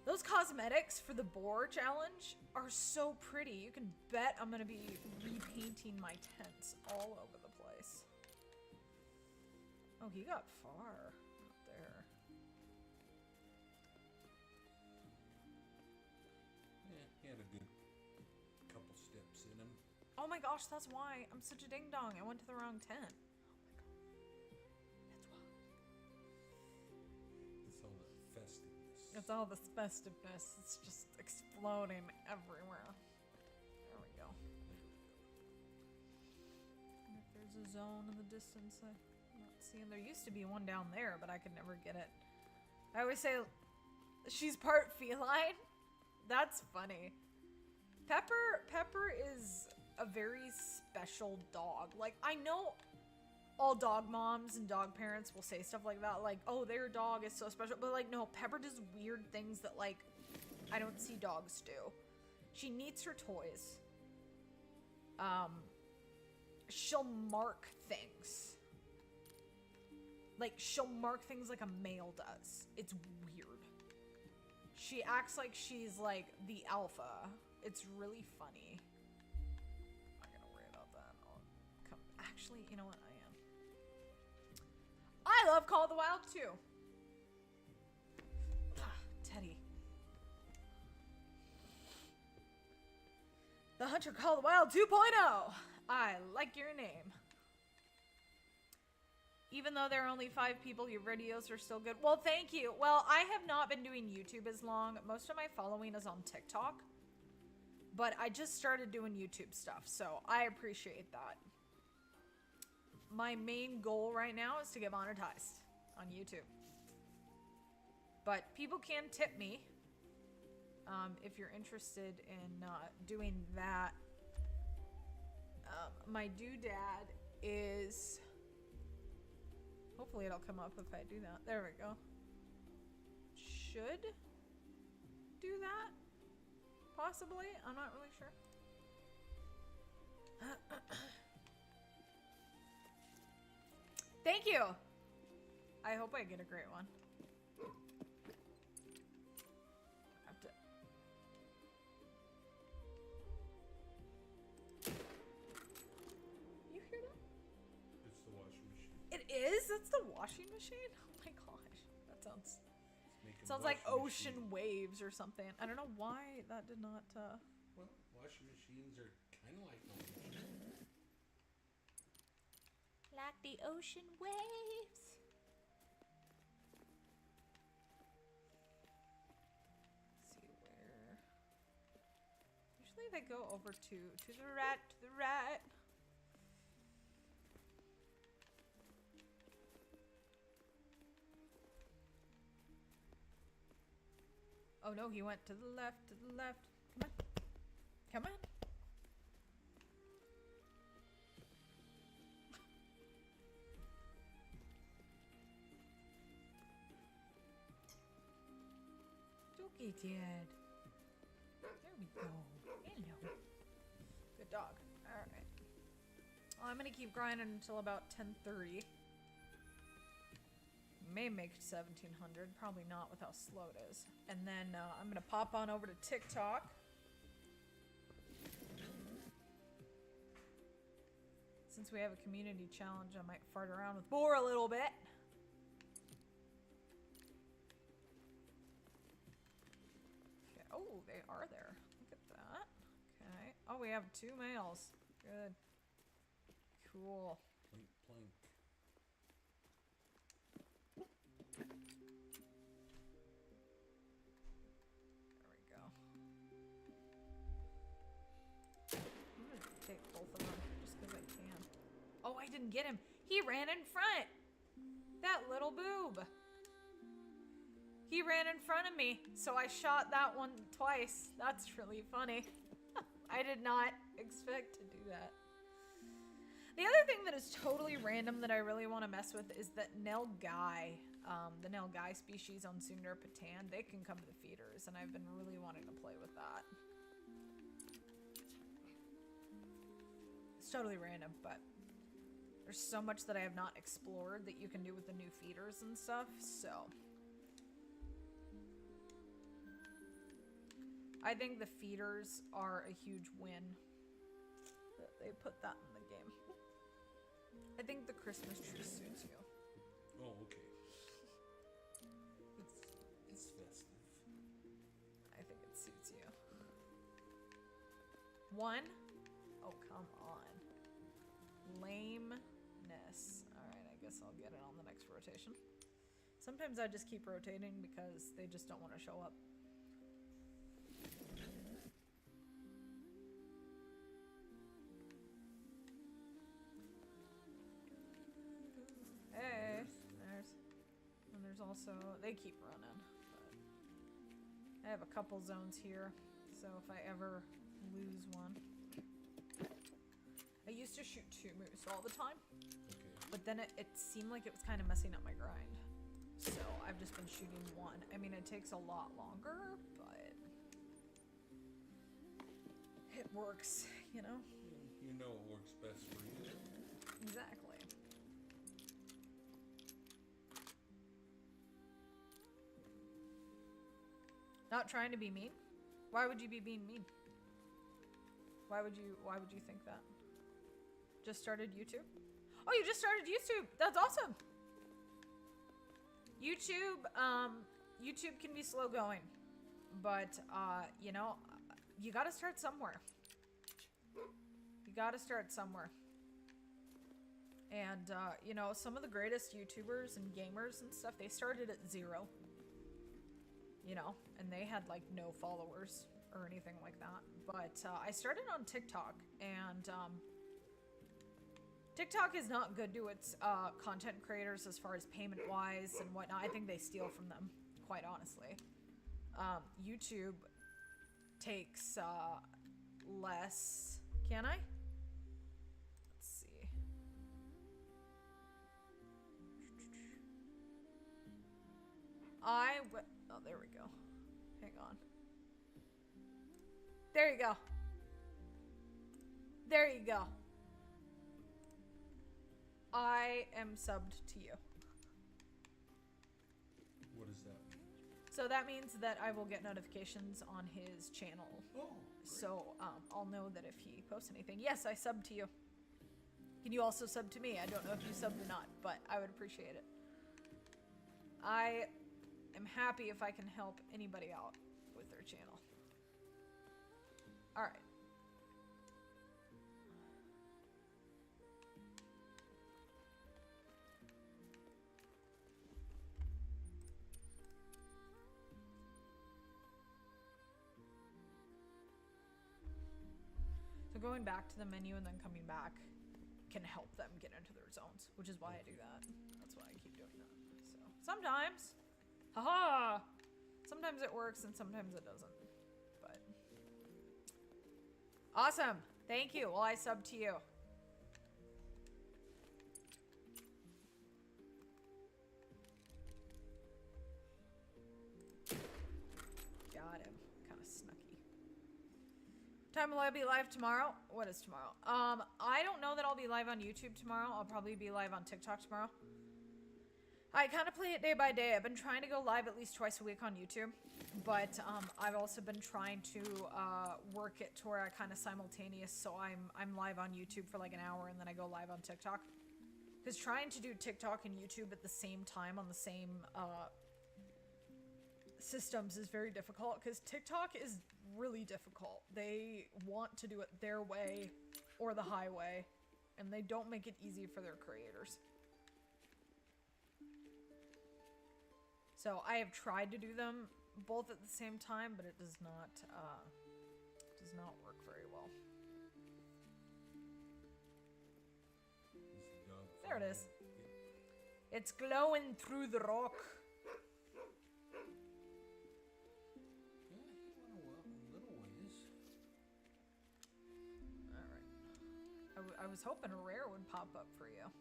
Those cosmetics for the boar challenge are so pretty. You can bet I'm gonna be repainting my tents all over the place. Oh, he got far up there. Yeah, he had a good couple steps in him. Oh my gosh, that's why I'm such a ding dong. I went to the wrong tent. Oh my god. That's why. It's all the It's all festiveness. this festiveness. It's just exploding everywhere. There we go. And if there's a zone in the distance I'm not seeing. There used to be one down there, but I could never get it. I always say she's part feline. That's funny. Pepper is a very special dog. Like, I know all dog moms and dog parents will say stuff like that, like, oh, their dog is so special, but like, no, Pepper does weird things that, like, I don't see dogs do. She needs her toys. She'll mark things. Like, she'll mark things like a male does. It's weird. She acts like she's, like, the alpha. It's really funny. I'm not gonna worry about that. Actually, you know what? I love Call of the Wild too. Teddy. The Hunter Call of the Wild 2.0. I like your name. Even though there are only 5 people, your videos are still good. Well, thank you. Well, I have not been doing YouTube as long. Most of my following is on TikTok. But I just started doing YouTube stuff, so I appreciate that. My main goal right now is to get monetized on YouTube. But people can tip me if you're interested in doing that. My doodad is... Hopefully it'll come up if I do that. There we go. Should do that? Possibly? I'm not really sure. Thank you! I hope I get a great one. Have to... You hear that? It's the washing machine. It is? That's the washing machine? Oh my gosh. That sounds... It's Sounds like ocean waves or something. I don't know why that did not, Well, washing machines are kind of like ocean. Like the ocean waves. Let's see where... Usually they go over to the right, to the right. Oh no, he went to the left, to the left. Come on. Come on. Doggy dad. There we go. Hello. Good dog. Alright. Well, I'm gonna keep grinding until about 10:30. May make 1700, probably not with how slow it is. And then I'm gonna pop on over to TikTok. Since we have a community challenge, I might fart around with Boar a little bit. Okay. Oh, they are there. Look at that. Okay. Oh, we have 2 males. Good. Cool. Plank, plank. There we go. I'm gonna take both of them just because I can. Oh, I didn't get him. He ran in front. That little boob. He ran in front of me, so I shot that one twice. That's really funny. I did not expect to do that. The other thing that is totally random that I really want to mess with is that Nilgai, the Nilgai species on Sundar Patan, they can come to the feeders, and I've been really wanting to play with that. It's totally random, but there's so much that I have not explored that you can do with the new feeders and stuff, so... I think the feeders are a huge win that they put that in the game. I think the Christmas tree suits you. Oh, okay. It's festive. I think it suits you. One? Oh, come on. Lameness. Alright, I guess I'll get it on the next rotation. Sometimes I just keep rotating because they just don't want to show up. Hey, there's also, they keep running, but I have a couple zones here, so if I ever lose one. I used to shoot 2 moose all the time, Okay. but then it seemed like it was kind of messing up my grind. So I've just been shooting 1. I mean, it takes a lot longer, but it works, you know? You know it works best for you. Exactly. Not trying to be mean? Why would you be being mean? Why would you think that? Just started YouTube? Oh, you just started YouTube. That's awesome. YouTube can be slow going, but you know, you got to start somewhere. You got to start somewhere. And you know, some of the greatest YouTubers and gamers and stuff, they started at 0. You know, and they had like no followers or anything like that. But I started on TikTok, and TikTok is not good to its content creators as far as payment wise and whatnot. I think they steal from them, quite honestly. YouTube takes less. Can I? Let's see. Oh, there we go. Hang on. There you go. There you go. I am subbed to you. What does that mean? So that means that I will get notifications on his channel. Oh, So I'll know that if he posts anything. Yes, I subbed to you. Can you also sub to me? I don't know if you subbed or not, but I would appreciate it. I am happy if I can help anybody out with their channel. All right. So going back to the menu and then coming back can help them get into their zones, which is why I do that. That's why I keep doing that. So sometimes, haha, sometimes it works and sometimes it doesn't. But awesome, thank you. Well, I sub to you. Got him. Kind of snucky. Time will I be live tomorrow? What is tomorrow? I don't know that I'll be live on YouTube tomorrow. I'll probably be live on TikTok tomorrow. I kind of play it day by day. I've been trying to go live at least twice a week on YouTube, but I've also been trying to work it to where I kind of simultaneous. So I'm live on YouTube for like an hour and then I go live on TikTok. Because trying to do TikTok and YouTube at the same time on the same systems is very difficult, because TikTok is really difficult. They want to do it their way or the highway, and they don't make it easy for their creators. So I have tried to do them both at the same time, but it does not work very well. Is the dog There it is. following? It's glowing through the rock. Yeah, he went a little ways. Alright. I was hoping a rare would pop up for you.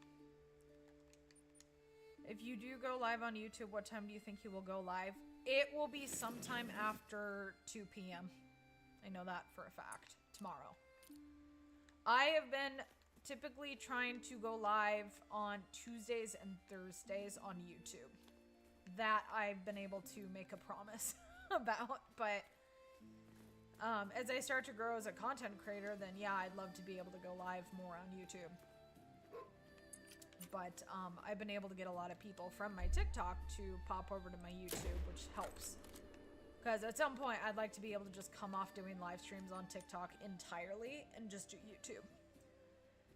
If you do go live on YouTube, what time do you think you will go live? It will be sometime after 2 p.m. I know that for a fact. Tomorrow. I have been typically trying to go live on Tuesdays and Thursdays on YouTube. That I've been able to make a promise about, but as I start to grow as a content creator, then yeah, I'd love to be able to go live more on YouTube. But I've been able to get a lot of people from my TikTok to pop over to my YouTube, which helps. Because at some point, I'd like to be able to just come off doing live streams on TikTok entirely and just do YouTube.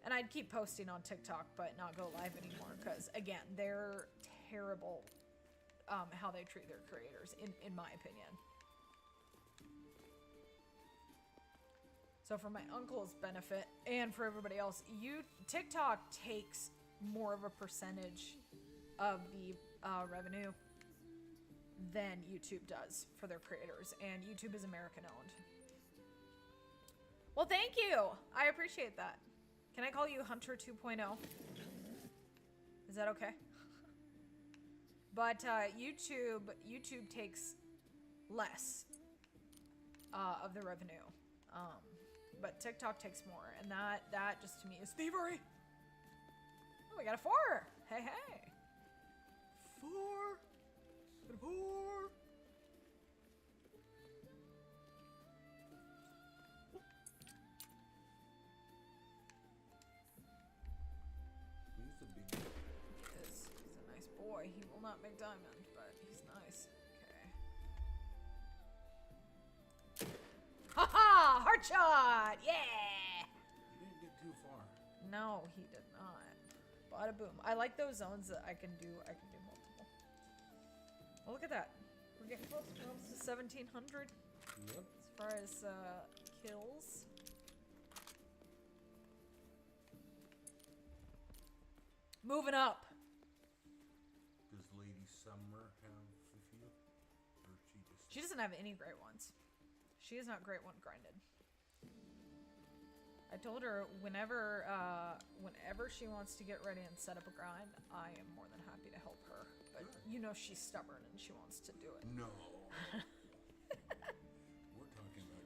And I'd keep posting on TikTok, but not go live anymore. Because, again, they're terrible how they treat their creators, in my opinion. So for my uncle's benefit, and for everybody else, TikTok takes more of a percentage of the revenue than YouTube does for their creators, and YouTube is American owned. Well, thank you. I appreciate that. Can I call you Hunter 2.0? Is that okay? But YouTube takes less of the revenue, but TikTok takes more, and that just to me is thievery. Oh, we got a 4. Hey, hey. 4. Got a 4. He's a big guy. He's a nice boy. He will not make diamond, but he's nice. Okay. Haha! Heart shot! Yeah! He didn't get too far. No, he did not. Bada boom. I like those zones that I can do multiple. Well, look at that. We're getting close. We're almost to 1,700 Yep. as far as kills. Moving up. Does Lady Summer have a few? Or She doesn't have any great ones. She is not great one grinded. I told her whenever she wants to get ready and set up a grind, I am more than happy to help her. But you know she's stubborn and she wants to do it. No.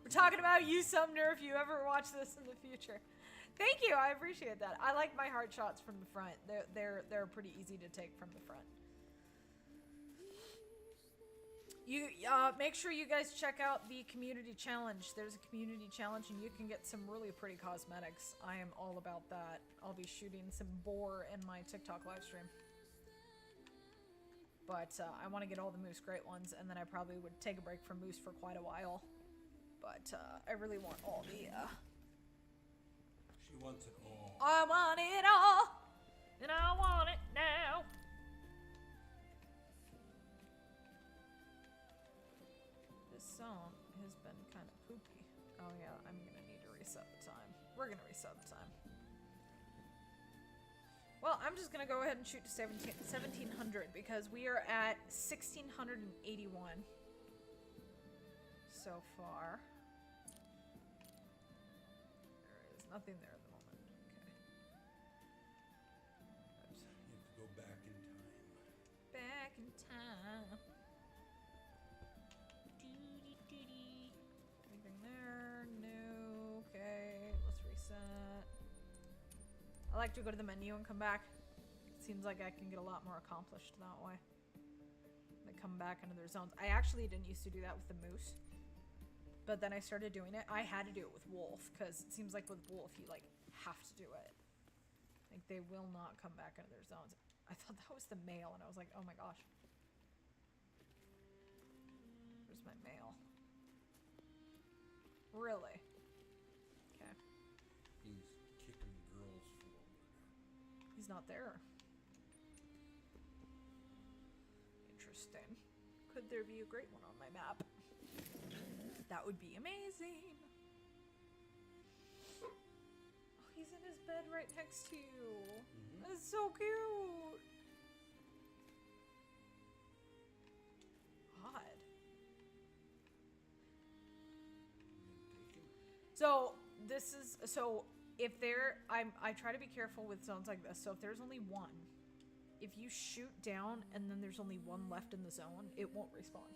We're talking about you, Sumner, if you ever watch this in the future. Thank you, I appreciate that. I like my heart shots from the front. They're pretty easy to take from the front. You make sure you guys check out the community challenge. There's a community challenge and you can get some really pretty cosmetics. I am all about that. I'll be shooting some boar in my TikTok live stream. But I want to get all the Moose Great ones, and then I probably would take a break from Moose for quite a while. But I really want all the... She wants it all. I want it all, and I want it now. This song has been kind of poopy. Oh yeah, I'm gonna need to reset the time. We're gonna reset the time. Well, I'm just gonna go ahead and shoot to 1700 because we are at 1681 so far. There is nothing there at the moment. Okay. You have to go back in time. Back in time. Doody. Anything there? No. Okay, let's reset. I like to go to the menu and come back. It seems like I can get a lot more accomplished that way. They come back into their zones. I actually didn't used to do that with the Moose, but then I started doing it. I had to do it with Wolf because it seems like with Wolf you like have to do it. Like they will not come back into their zones. I thought that was the male, and I was like, oh my gosh. Where's my male? Really? Okay. He's kicking girls for a He's not there. Interesting. Could there be a great one on my map? That would be amazing. Oh, he's in his bed right next to you. That's so cute. Odd. So this is if I try to be careful with zones like this. So if there's only one, if you shoot down and then there's only one left in the zone, it won't respawn.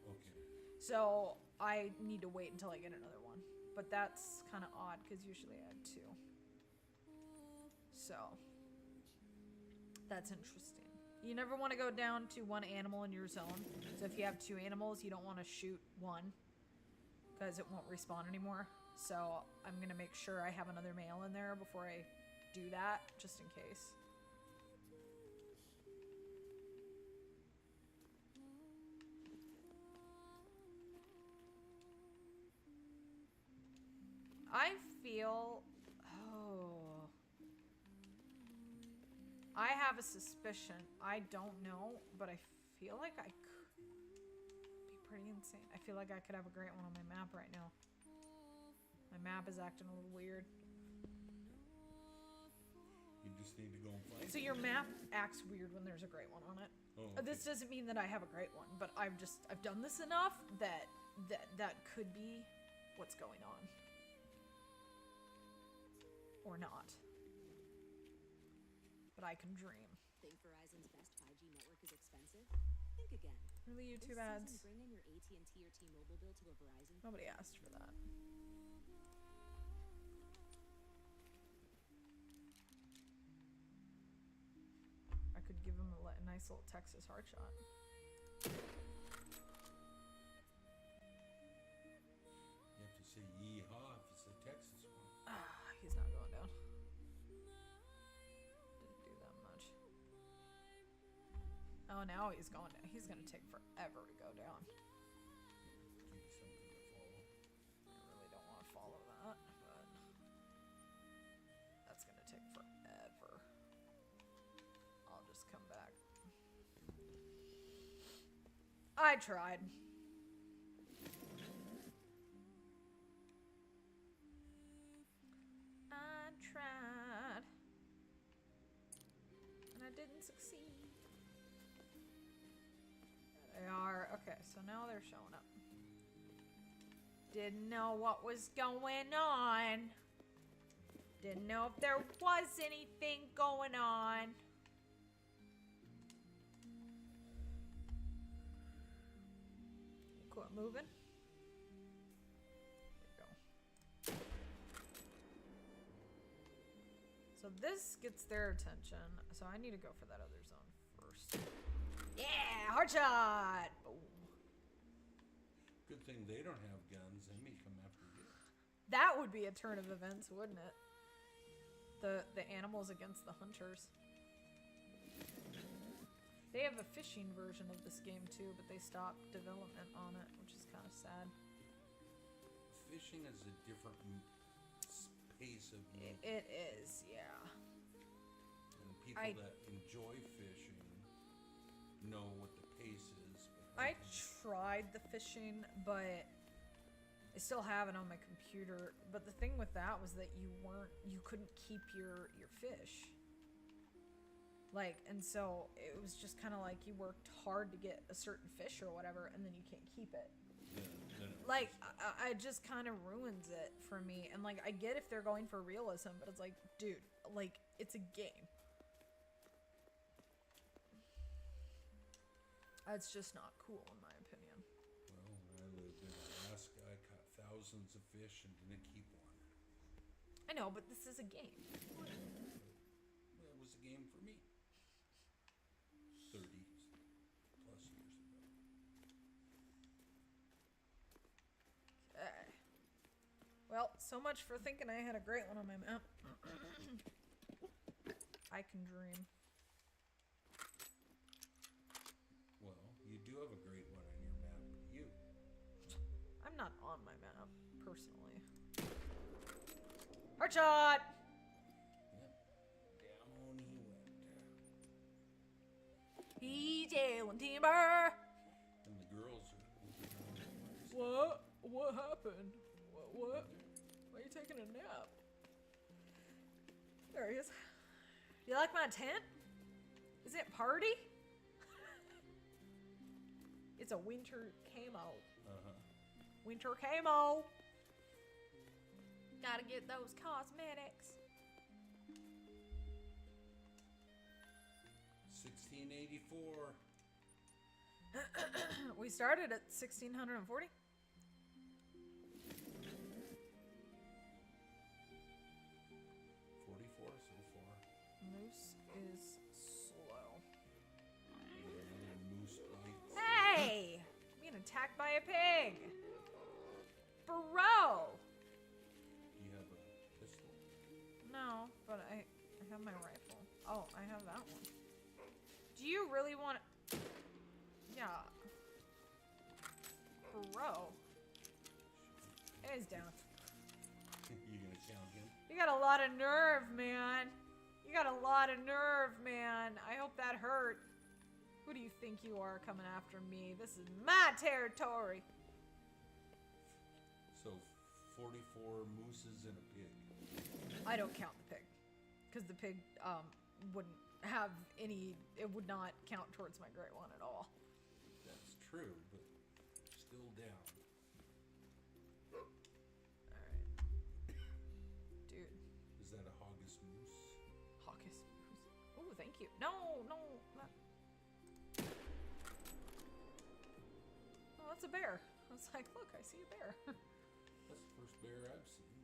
Okay. So I need to wait until I get another one. But that's kind of odd because usually I had two. So that's interesting. You never want to go down to one animal in your zone. So if you have two animals, you don't want to shoot one because it won't respawn anymore. So I'm going to make sure I have another male in there before I do that, just in case. I feel... Oh. I have a suspicion. I don't know, but I feel like I could be pretty insane. I feel like I could have a great one on my map right now. My map is acting a little weird. You just need to go and find So your map acts weird when there's a great one on it. Oh, okay. This doesn't mean that I have a great one, but I've done this enough that could be what's going on. Or not. But I can dream. Think Verizon's best 5G network is expensive? Think again. Really, YouTube This ads? season, bring in your AT&T or T-Mobile bill to a Verizon. Nobody asked for that. I could give him a nice little Texas heart shot. You have to say yeehaw if it's a Texas one. Ah, he's not going down. Didn't do that much. Oh, now he's going down. He's gonna take forever to go down. Give you something to follow. I really don't want to follow that, but that's gonna take forever. I'll just come back. I tried. I tried. And I didn't succeed. There they are. Okay, so now they're showing up. Didn't know what was going on. Didn't know if there was anything going on. Quit moving. There we go. So this gets their attention. So I need to go for that other zone first. Yeah! Hard shot! Boom. Good thing they don't have guns. They may come after you. That would be a turn of events, wouldn't it? The animals against the hunters. They have a fishing version of this game too, but they stopped development on it, which is kind of sad. Fishing is a different pace of movement. It is, yeah. And people that enjoy fishing know what the pace is. I tried the fishing, but I still have it on my computer. But the thing with that was that you couldn't keep your fish. Like, and so it was just kind of like you worked hard to get a certain fish or whatever, and then you can't keep it. Then Like, I just kind of ruins it for me. And like, I get if they're going for realism, but it's like, dude, like, it's a game. That's just not cool, in my opinion. Well, when I lived in Alaska, I caught thousands of fish and didn't keep one. I know, but this is a game. Well, it was a game for me. 30 plus years ago. Well, so much for thinking I had a great one on my map. I can dream. Well, you do have a great one on your map. You. I'm not on my map, personally. Heart shot! Yep. Down he Stealing timber. And the girls are looking around the place. What? What happened? What? Why are you taking a nap? There he is. You like my tent? Is it party? It's a winter camo. Uh-huh. Winter camo. Gotta get those cosmetics. 1684. We started at 1640. 44 so far. Moose is slow. And moose bites. Hey! Being attacked by a pig. Bro! Do you have a pistol? No, but I have my rifle. Oh, I have that one. Do you really want to... Yeah. Bro. He's down. You gonna challenge him? You got a lot of nerve, man. You got a lot of nerve, man. I hope that hurt. Who do you think you are coming after me? This is my territory. So 44 mooses and a pig. I don't count the pig. Because the pig wouldn't have any... It would not count towards my great one at all. That's true, but still down. Alright. Dude. Is that a hoggus moose? Hawkes. Oh, thank you. No, no. Not... Oh, that's a bear. I was like, look, I see a bear. That's the first bear I've seen.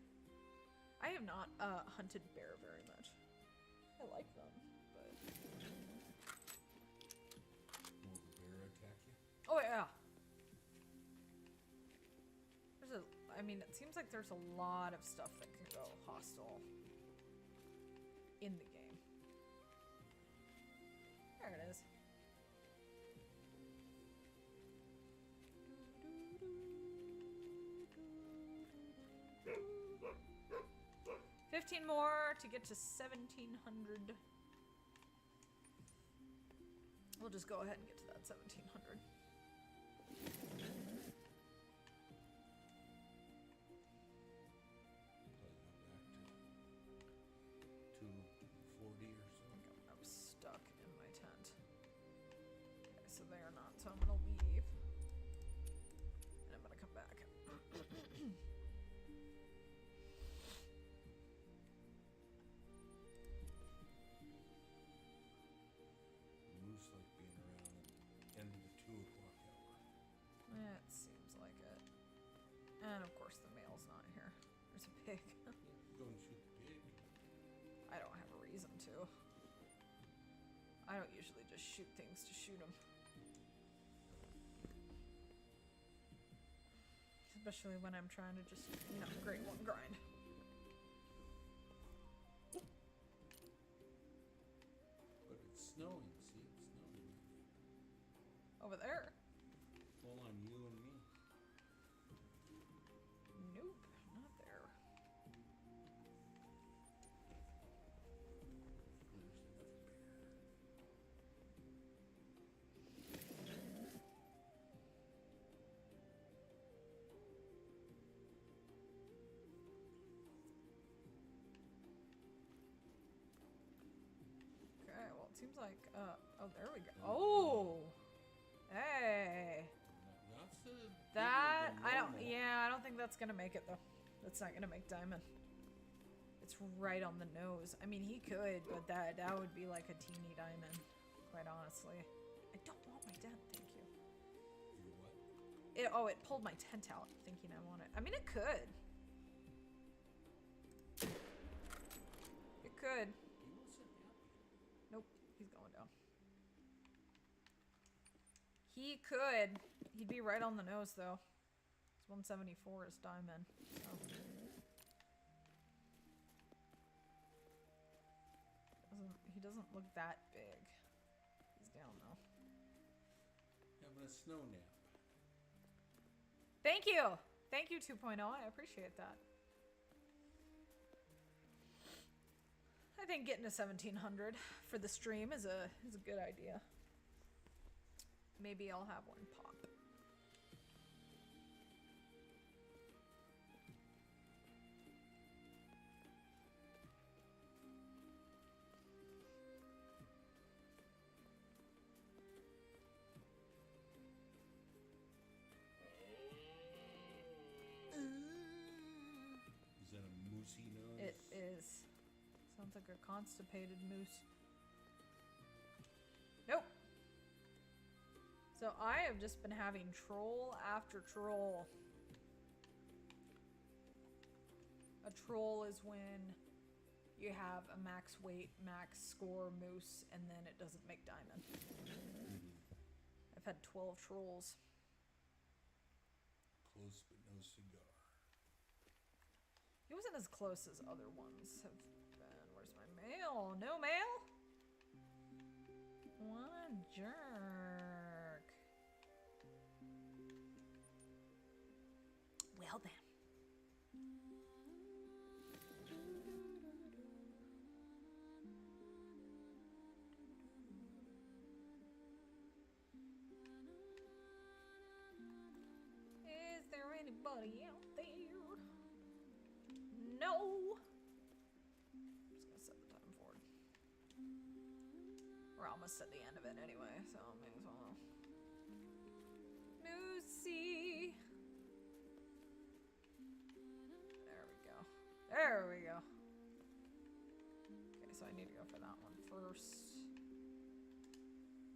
I have not hunted bear very much. I like them, but... Will the bear attack you? Oh, yeah. There's a... I mean, it seems like there's a lot of stuff that can go hostile in the game. There it is. 15 more to get to 1700. We'll just go ahead and get to that 1700. Probably go back to 240 or so. I'm stuck in my tent. Okay, so they are not, so I'm gonna leave. And I'm gonna come back. Moose like being around at the end of the 2 o'clock hour. It seems like it. And of course the male's not here. There's a pig. Go and shoot the pig. I don't have a reason to. I don't usually just shoot things to shoot them. Especially when I'm trying to just, you know, great one grind. But it's snowing. See, it's snowing. Over there? Well, on you and me. Nope, not there. There's another bear. Okay, well it seems like, oh there we go. Oh! Hey! That's a That, bigger than normal. I don't think that's gonna make it though. That's not gonna make diamond. It's right on the nose. I mean, he could, but that would be like a teeny diamond, quite honestly. I don't want my tent, thank you. Your what? It pulled my tent out, thinking I want it. I mean, it could. It could. He wasn't happy. Nope, he's going down. He could. He'd be right on the nose, though. It's 174 is diamond. So. He doesn't look that big. He's down, though. Having a snow nap. Thank you! Thank you, 2.0. I appreciate that. I think getting to 1700 for the stream is a good idea. maybe I'll have one pop. Is that a moosey nose? It is. Sounds like a constipated moose. Nope. So I have just been having troll after troll. A troll is when you have a max weight, max score moose, and then it doesn't make diamond. I've had 12 trolls. Close but no cigar. He wasn't as close as other ones have been. Where's my mail? No mail? What a jerk. Well then. Is there anybody out there? No. I'm just gonna set the time forward. We're almost at the end of it anyway, so may as well. Moosey. There we go. There we go. Okay, so I need to go for that one first.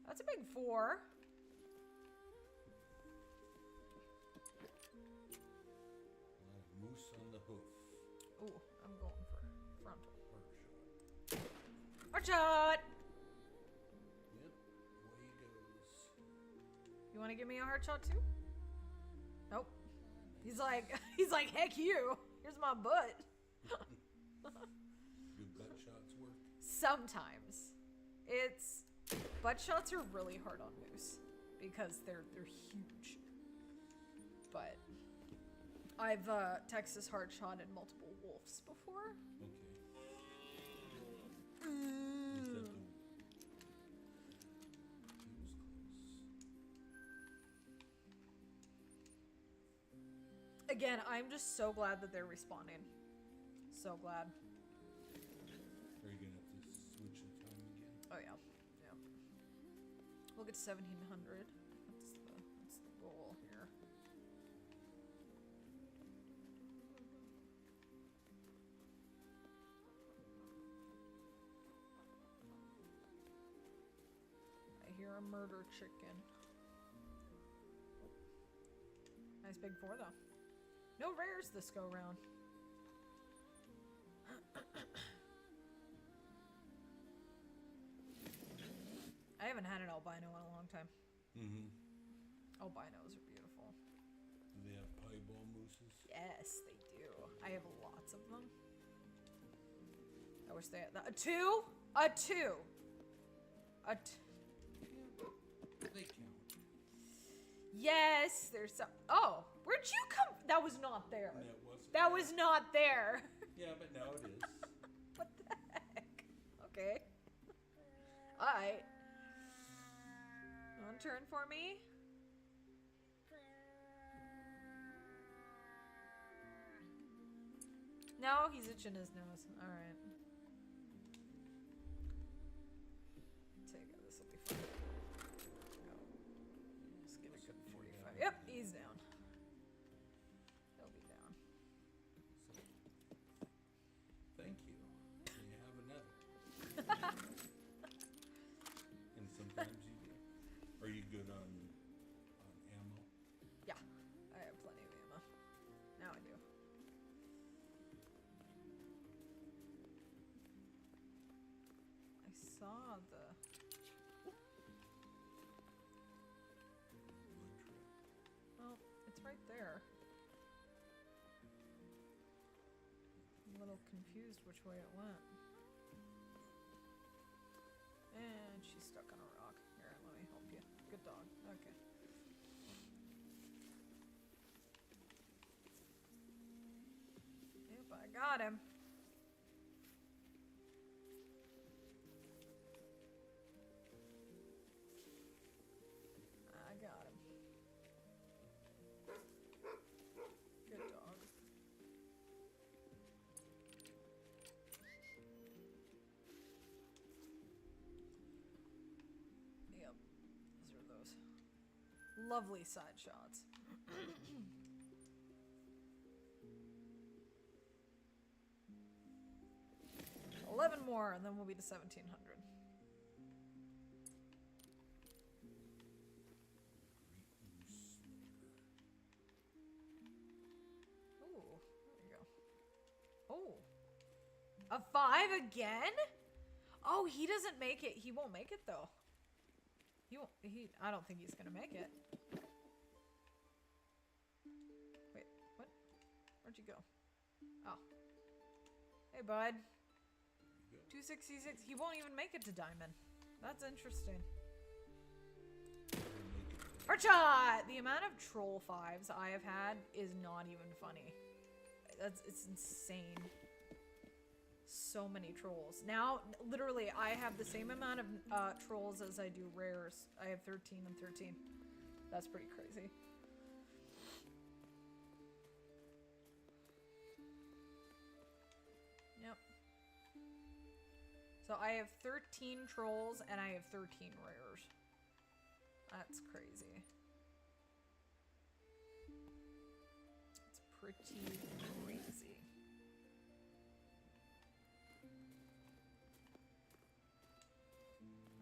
That's a big 4. A lot of moose on the hoof. Ooh, I'm going for frontal. Heart shot. Heart shot! Yep, away he goes. You want to give me a heart shot too? Nope. He's like, heck you. Here's my butt. Good butt shots work. Sometimes. Butt shots are really hard on moose because they're huge. But I've Texas heart shotted multiple wolves before. Okay. Is that the... He was close. Again, I'm just so glad that they're respawning. So glad. Are you gonna have to switch the time again? Oh yeah. Yeah. We'll get 1700. That's the goal here. I hear a murder chicken. Nice big 4 though. No rares this go round. I haven't had an albino in a long time. Mm-hmm. Albinos are beautiful. Do they have piebald mooses? Yes, they do. I have lots of them. I wish they had that. A 2? A 2! A 2. They count. Yes, there's some. Oh, where'd you come? That was not there. And that wasn't. That was not there. Yeah, but now it is. What the heck? Okay. Alright. One turn for me. No, he's itching his nose. Alright. Take it. This will be fun. Go. Just get a good 45. Yep, he's down. He'll be down. Thank you. You have another. And sometimes you do. Are you good on ammo? Yeah, I have plenty of ammo. Now I do. I saw the. Blood trip. Well, it's right there. I'm a little confused which way it went. And she's stuck on a rock. Here, let me help you. Good dog. Okay. Yep, I got him. Lovely side shots. 11 more, and then we'll be to 1700. Ooh, there you go. Oh, a 5 again? Oh, he doesn't make it. He won't make it though. He won't. I don't think he's gonna make it. Wait, what? Where'd you go? Oh. Hey, bud. 266. He won't even make it to diamond. That's interesting. Headshot! The amount of troll 5s I have had is not even funny. It's insane. So many trolls. Now, literally, I have the same amount of trolls as I do rares. I have 13 and 13. That's pretty crazy. Yep. So I have 13 trolls and I have 13 rares. That's crazy. It's pretty crazy.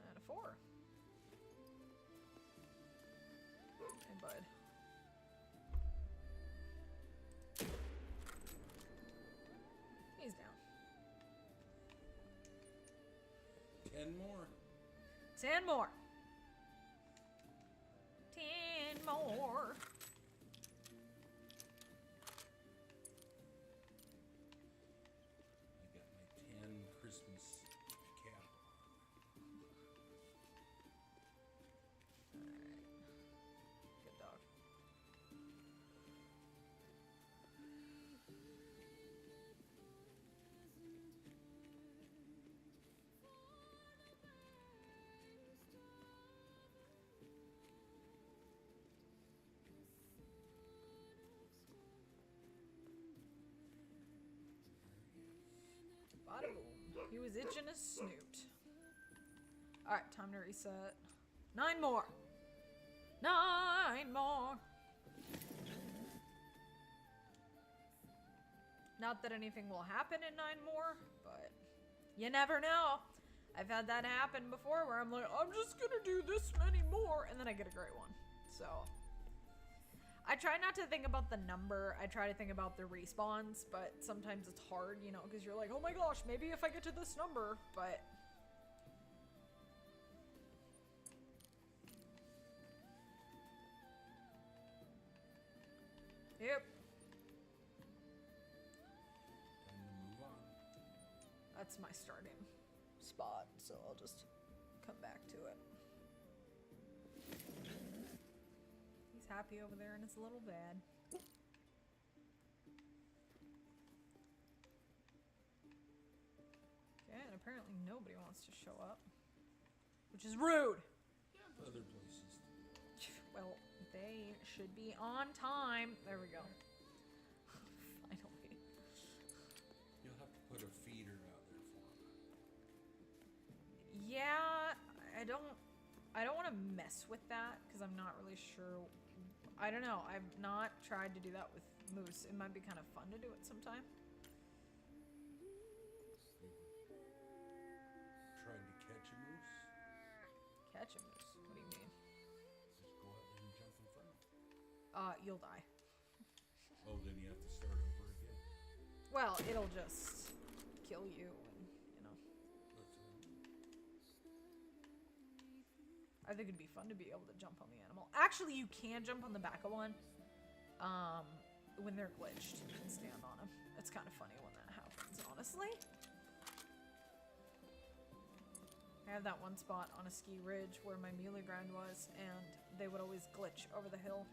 And a 4. Hey, bud. He's down. 10 more. 10 more. 10 more. I got my 10 Christmas cap on. Alright. Good dog. Bada boom. He was itching his snoot. Alright, time to reset. 9 more. 9 more. Not that anything will happen in 9 more, but you never know. I've had that happen before where I'm like, I'm just gonna do this many more, and then I get a great one. So I try not to think about the number. I try to think about the respawns, but sometimes it's hard, you know, because you're like, oh my gosh, maybe if I get to this number, but... Yep. Time to move on. That's my starting spot, so I'll just come back to it. He's happy over there in his little bed. Okay, and apparently nobody wants to show up, which is rude. You have other places to go. Well, they should be on time. There we go. Finally. You'll have to put a feeder out there for them. Yeah, I don't want to mess with that because I'm not really sure. I don't know. I've not tried to do that with moose. It might be kind of fun to do it sometime. Tried to catch a moose. Catch a moose. What do you mean? Just go out there and jump in front of it. You'll die. Oh, then you have to start over again. Well, it'll just kill you, and you know. That's I think it'd be fun to be able to jump on the animal. Actually, you can jump on the back of one. When they're glitched, you can stand on them. It's kind of funny when that happens, honestly. I had that one spot on a ski ridge where my melee ground was, and they would always glitch over the hill.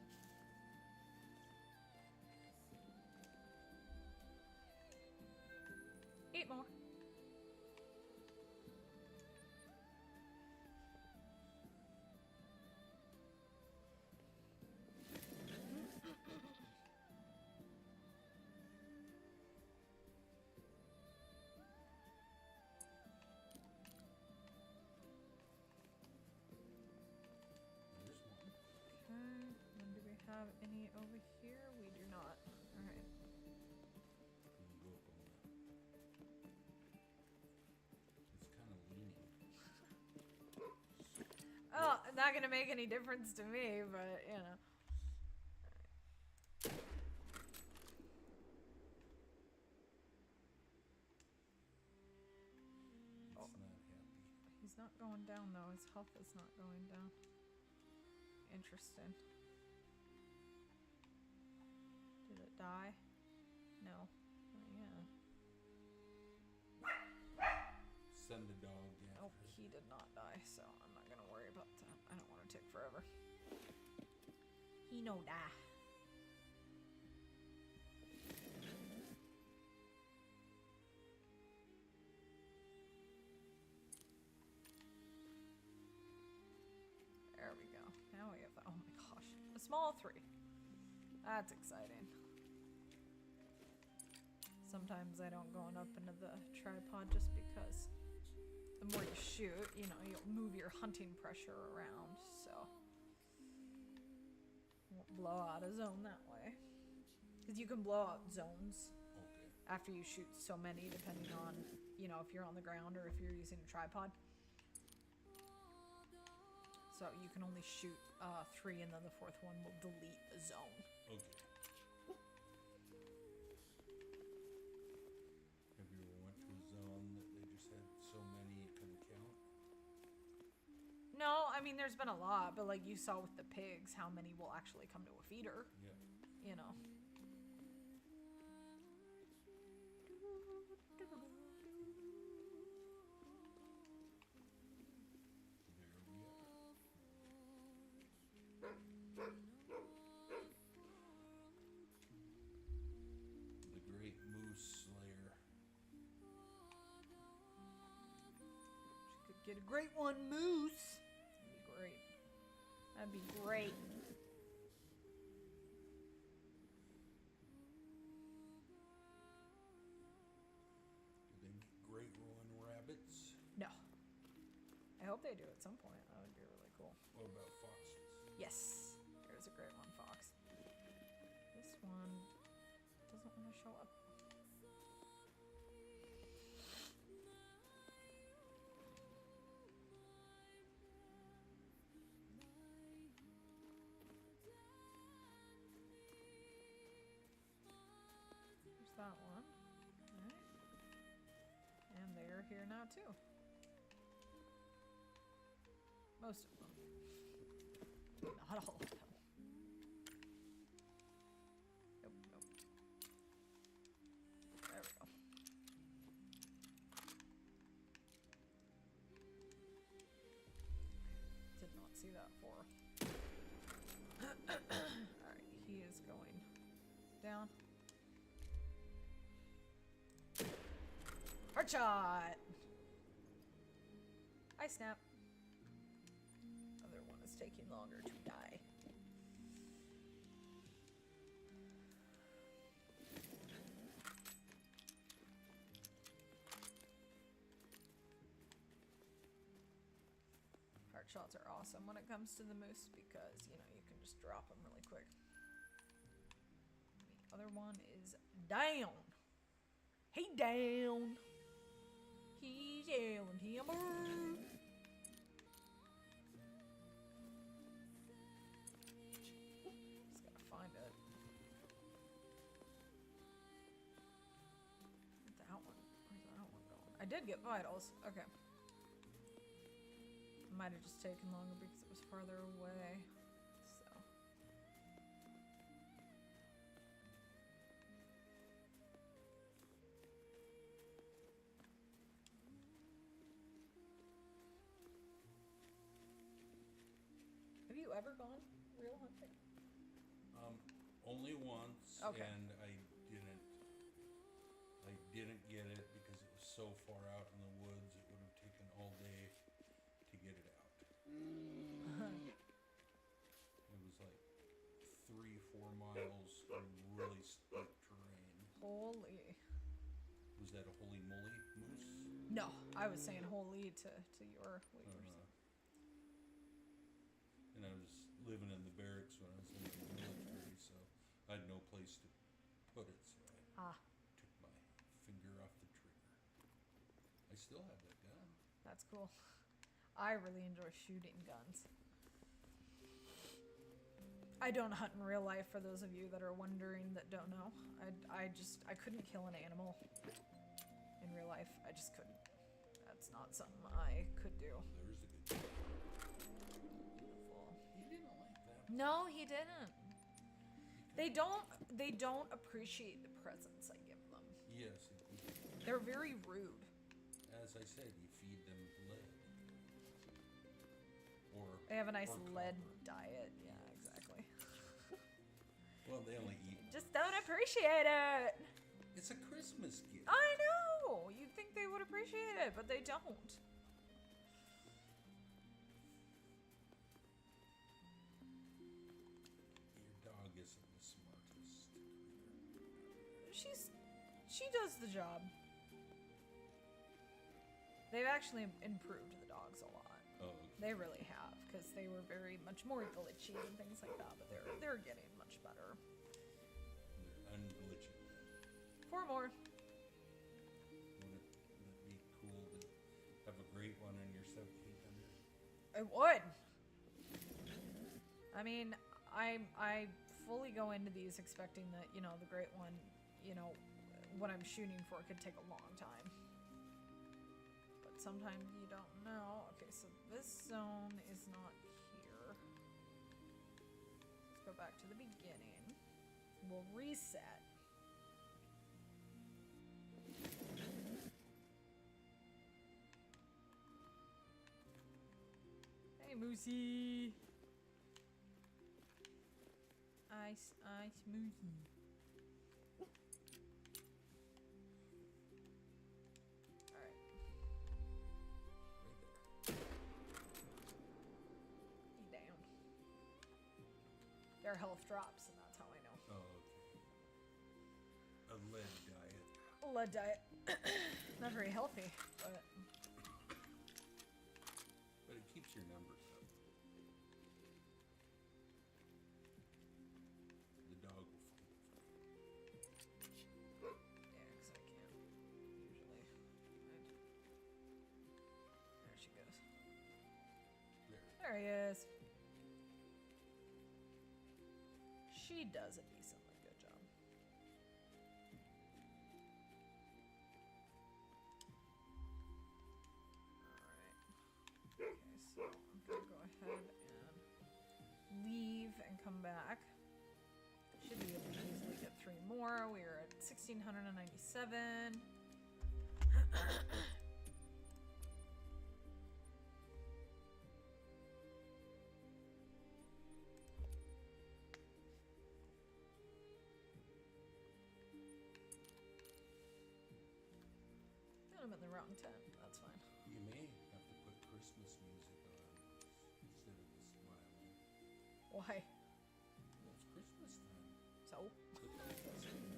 Eight more. There's one. Okay. have any over here? We do not. Alright. I'm gonna go up on that. It's kind of leaning. Oh, not gonna make any difference to me, but you know. It's not happy. He's not going down though. His health is not going down. Interesting. Did it die? No. Not yet. Send the dog after Oh, it. he did not die, so I'm not gonna worry about that. I don't want to take forever. He no die. There we go. Now we have the, oh my gosh, a small 3. That's exciting. Sometimes I don't go up into the tripod just because the more you shoot, you know, you'll move your hunting pressure around, so won't blow out a zone that way. Because you can blow out zones Okay. after you shoot so many, depending on, you know, if you're on the ground or if you're using a tripod. So you can only shoot 3, and then the 4th one will delete the zone. Okay. Have you ever went to a zone that they just had so many you couldn't count? No, I mean, there's been a lot, but like you saw with the pigs, how many will actually come to a feeder, Yeah. you know. There we are. The Great Moose Slayer. She could get a great one, moose. That'd be great. That'd be great. Do they get great one rabbits? No. I hope they do at some point. That would be really cool. What about foxes? Yes, there's a great one, fox. This one doesn't want to show up. There's that one. Alright. And they're here now too. Most of them. Not all of them. Nope, nope. There we go. Did not see that before. Alright, he is going down. Heart shot! Hi, Snap. Other one is taking longer to die. Heart shots are awesome when it comes to the moose because, you know, you can just drop them really quick. The other one is down. He down. He's down. Hammer. Just gotta find it. That one. Where's that one going? I did get vitals. Okay. Might have just taken longer because it was farther away. So. Have you ever gone real hunting? Only once, Okay. and I didn't get it because it was so far out in the woods. It would have taken all day to get it out. It was like 3-4 miles of really steep terrain. Holy. Was that a holy moly moose? No, I was saying holy to your what you were saying. And I was living in the barracks when I was in the military. I had no place to put it, so I Ah, took my finger off the trigger. I still have that gun. that's cool. I really enjoy shooting guns. I don't hunt in real life, for those of you that are wondering that don't know. I couldn't kill an animal in real life. I just couldn't. That's not something I could do. There's a good gun. Beautiful. He didn't like that. No, he didn't. They don't appreciate the presents I give them. Yes, They're very rude. as I said, you feed them lead. Or They have a nice or lead copper. diet. Yeah, exactly. Well, they only eat. Just don't appreciate it. It's a Christmas gift. I know. You'd think they would appreciate it, but they don't. Your dog isn't the smartest critter. She does the job. They've actually improved the dogs a lot. Oh, okay. They really have, because they were very much more glitchy and things like that. But they're getting much better. They're unglitching. 4 more. Wouldn't it be cool to have a great one in your 1700? It would. I mean, I fully go into these expecting that, you know, the great one, you know, what I'm shooting for could take a long time. But sometimes you don't know. Okay, so this zone is not here. Let's go back to the beginning. We'll reset. Hey, Moosey. Ice Moosey. Alright. Right there. He down. Their health drops, and that's how I know. Oh, okay. A lead diet. Lead diet. Not very healthy, but But it keeps your numbers up. The dog will find it for you. yeah, because I can't usually. There she goes. There. There he is. She does a decently good job. Alright. Okay, so I'm gonna go ahead and leave and come back. Should be able to easily get 3 more. We are at 1,697. I'm in the wrong tent. That's fine. You may have to put Christmas music on instead of the smiling. Why? Well, it's Christmas time. So? Look at the festival.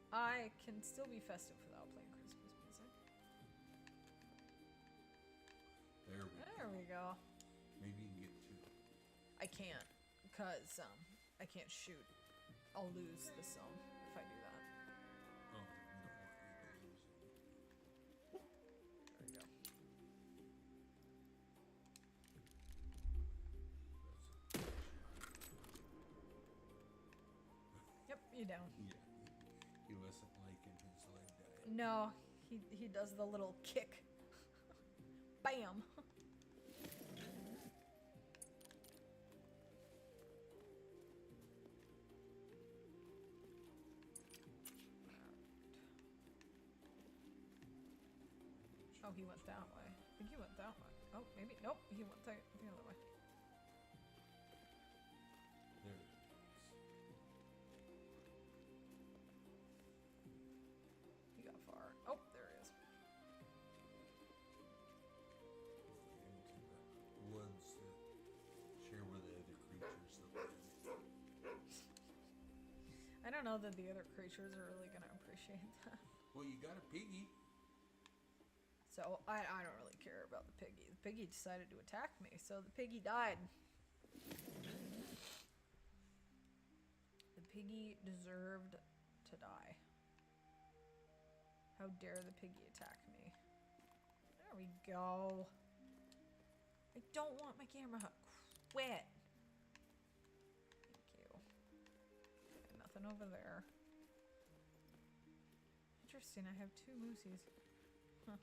I can still be festive without playing Christmas music. There we go. There we go. Maybe you can get 2. I can't, because I can't shoot. I'll lose the zone if I do that. Oh, we don't want you to lose it. There we go. Yep, you down. Yeah. He wasn't liking his lead diet. No, he does the little kick. Bam. Oh, he went that way. I think he went that way. Oh, maybe. Nope, he went the other way. There it is. He got far. Oh, there he is. Into the woods that share where the other creatures that live. I don't know that the other creatures are really gonna appreciate that. Well, you got a piggy. So I don't really care about the piggy. The piggy decided to attack me, so the piggy died. piggy deserved to die. How dare the piggy attack me? There we go. I don't want my camera quit. Thank you. Okay, nothing over there. Interesting, I have 2 moosies. Huh.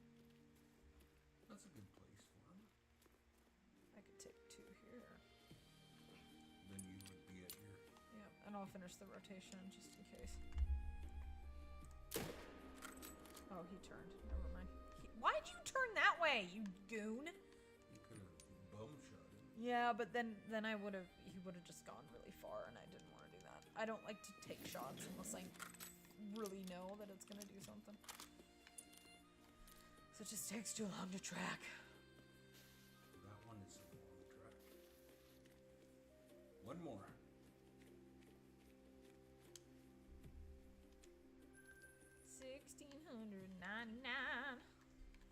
That's a good place for him. I could take 2 here. Then you would be at your. Yep, and I'll finish the rotation just in case. Oh, he turned. Never mind. Why'd you turn that way, you goon? You could have bum shot him. Yeah, but then he would have just gone really far, and I didn't want to do that. I don't like to take shots unless I really know that it's gonna do something. So it just takes too long to track. That one is a long track. One more. $1,699.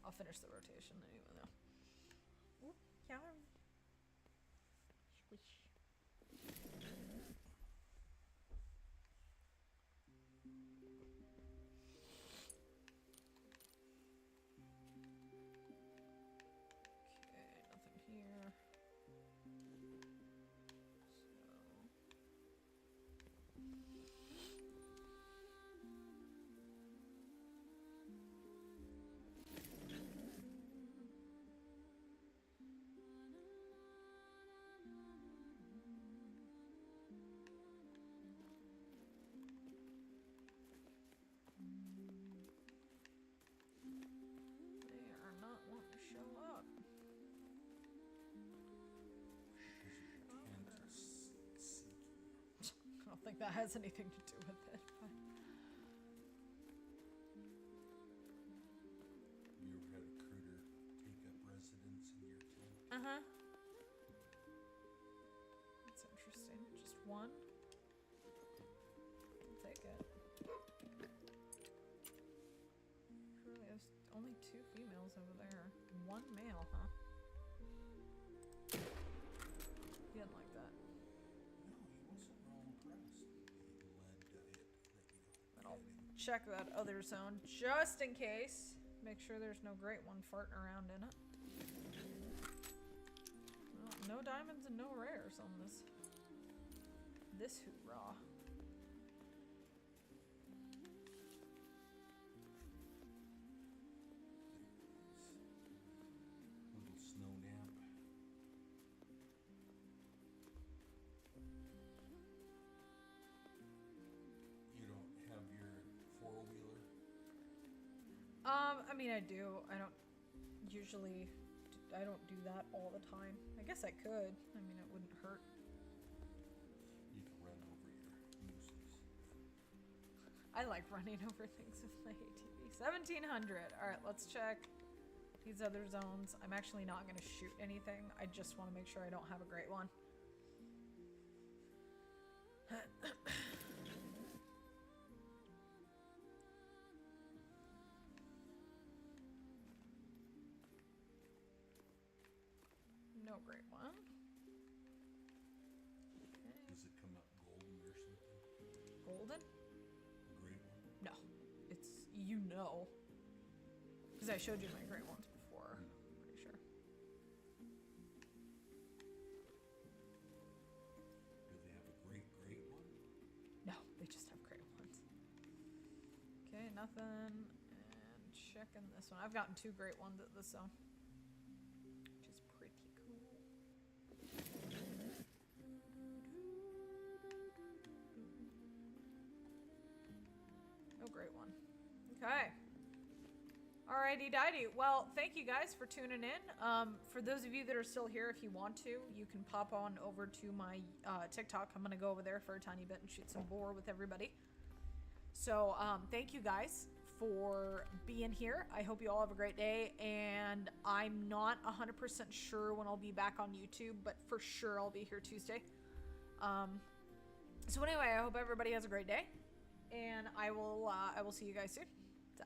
I'll finish the rotation anyway, though. Ooh, yeah. Squish. Okay, nothing here. They are not wanting to show up. I don't think that has anything to do with it. But. You ever had a critter take up residence in your tent? Uh-huh. That's interesting. Just one? I'll take it. Really, there's only 2 females over there. 1 male, huh? He didn't like that. No, he wasn't real impressed. He led to it that And I'll check that other zone just in case. Make sure there's no great one farting around in it. Well, no diamonds and no rares on this hoorah. little snow nap. You don't have your 4-wheeler? I mean, I do. I don't do that all the time. I guess I could. I mean, it wouldn't hurt. You can run over your mooses. I like running over things with my ATV. 1700. All right, let's check these other zones. I'm actually not going to shoot anything. I just want to make sure I don't have a great one. No great one. Okay. Does it come up golden or something? Golden? A great one? No. It's, you know. Because I showed you my great ones before. I'm pretty sure. Do they have a great one? No, they just have great ones. Okay, nothing. And checking this one. I've gotten 2 great ones at this zone. Which is pretty cool. No great one. Okay. Alrighty, dighty. Well, thank you guys for tuning in. For those of you that are still here, if you want to, you can pop on over to my TikTok. I'm going to go over there for a tiny bit and shoot some boar with everybody. So, thank you guys for being here. I hope you all have a great day. And I'm not 100% sure when I'll be back on YouTube, but for sure I'll be here Tuesday. So anyway, I hope everybody has a great day. And I will see you guys soon. So.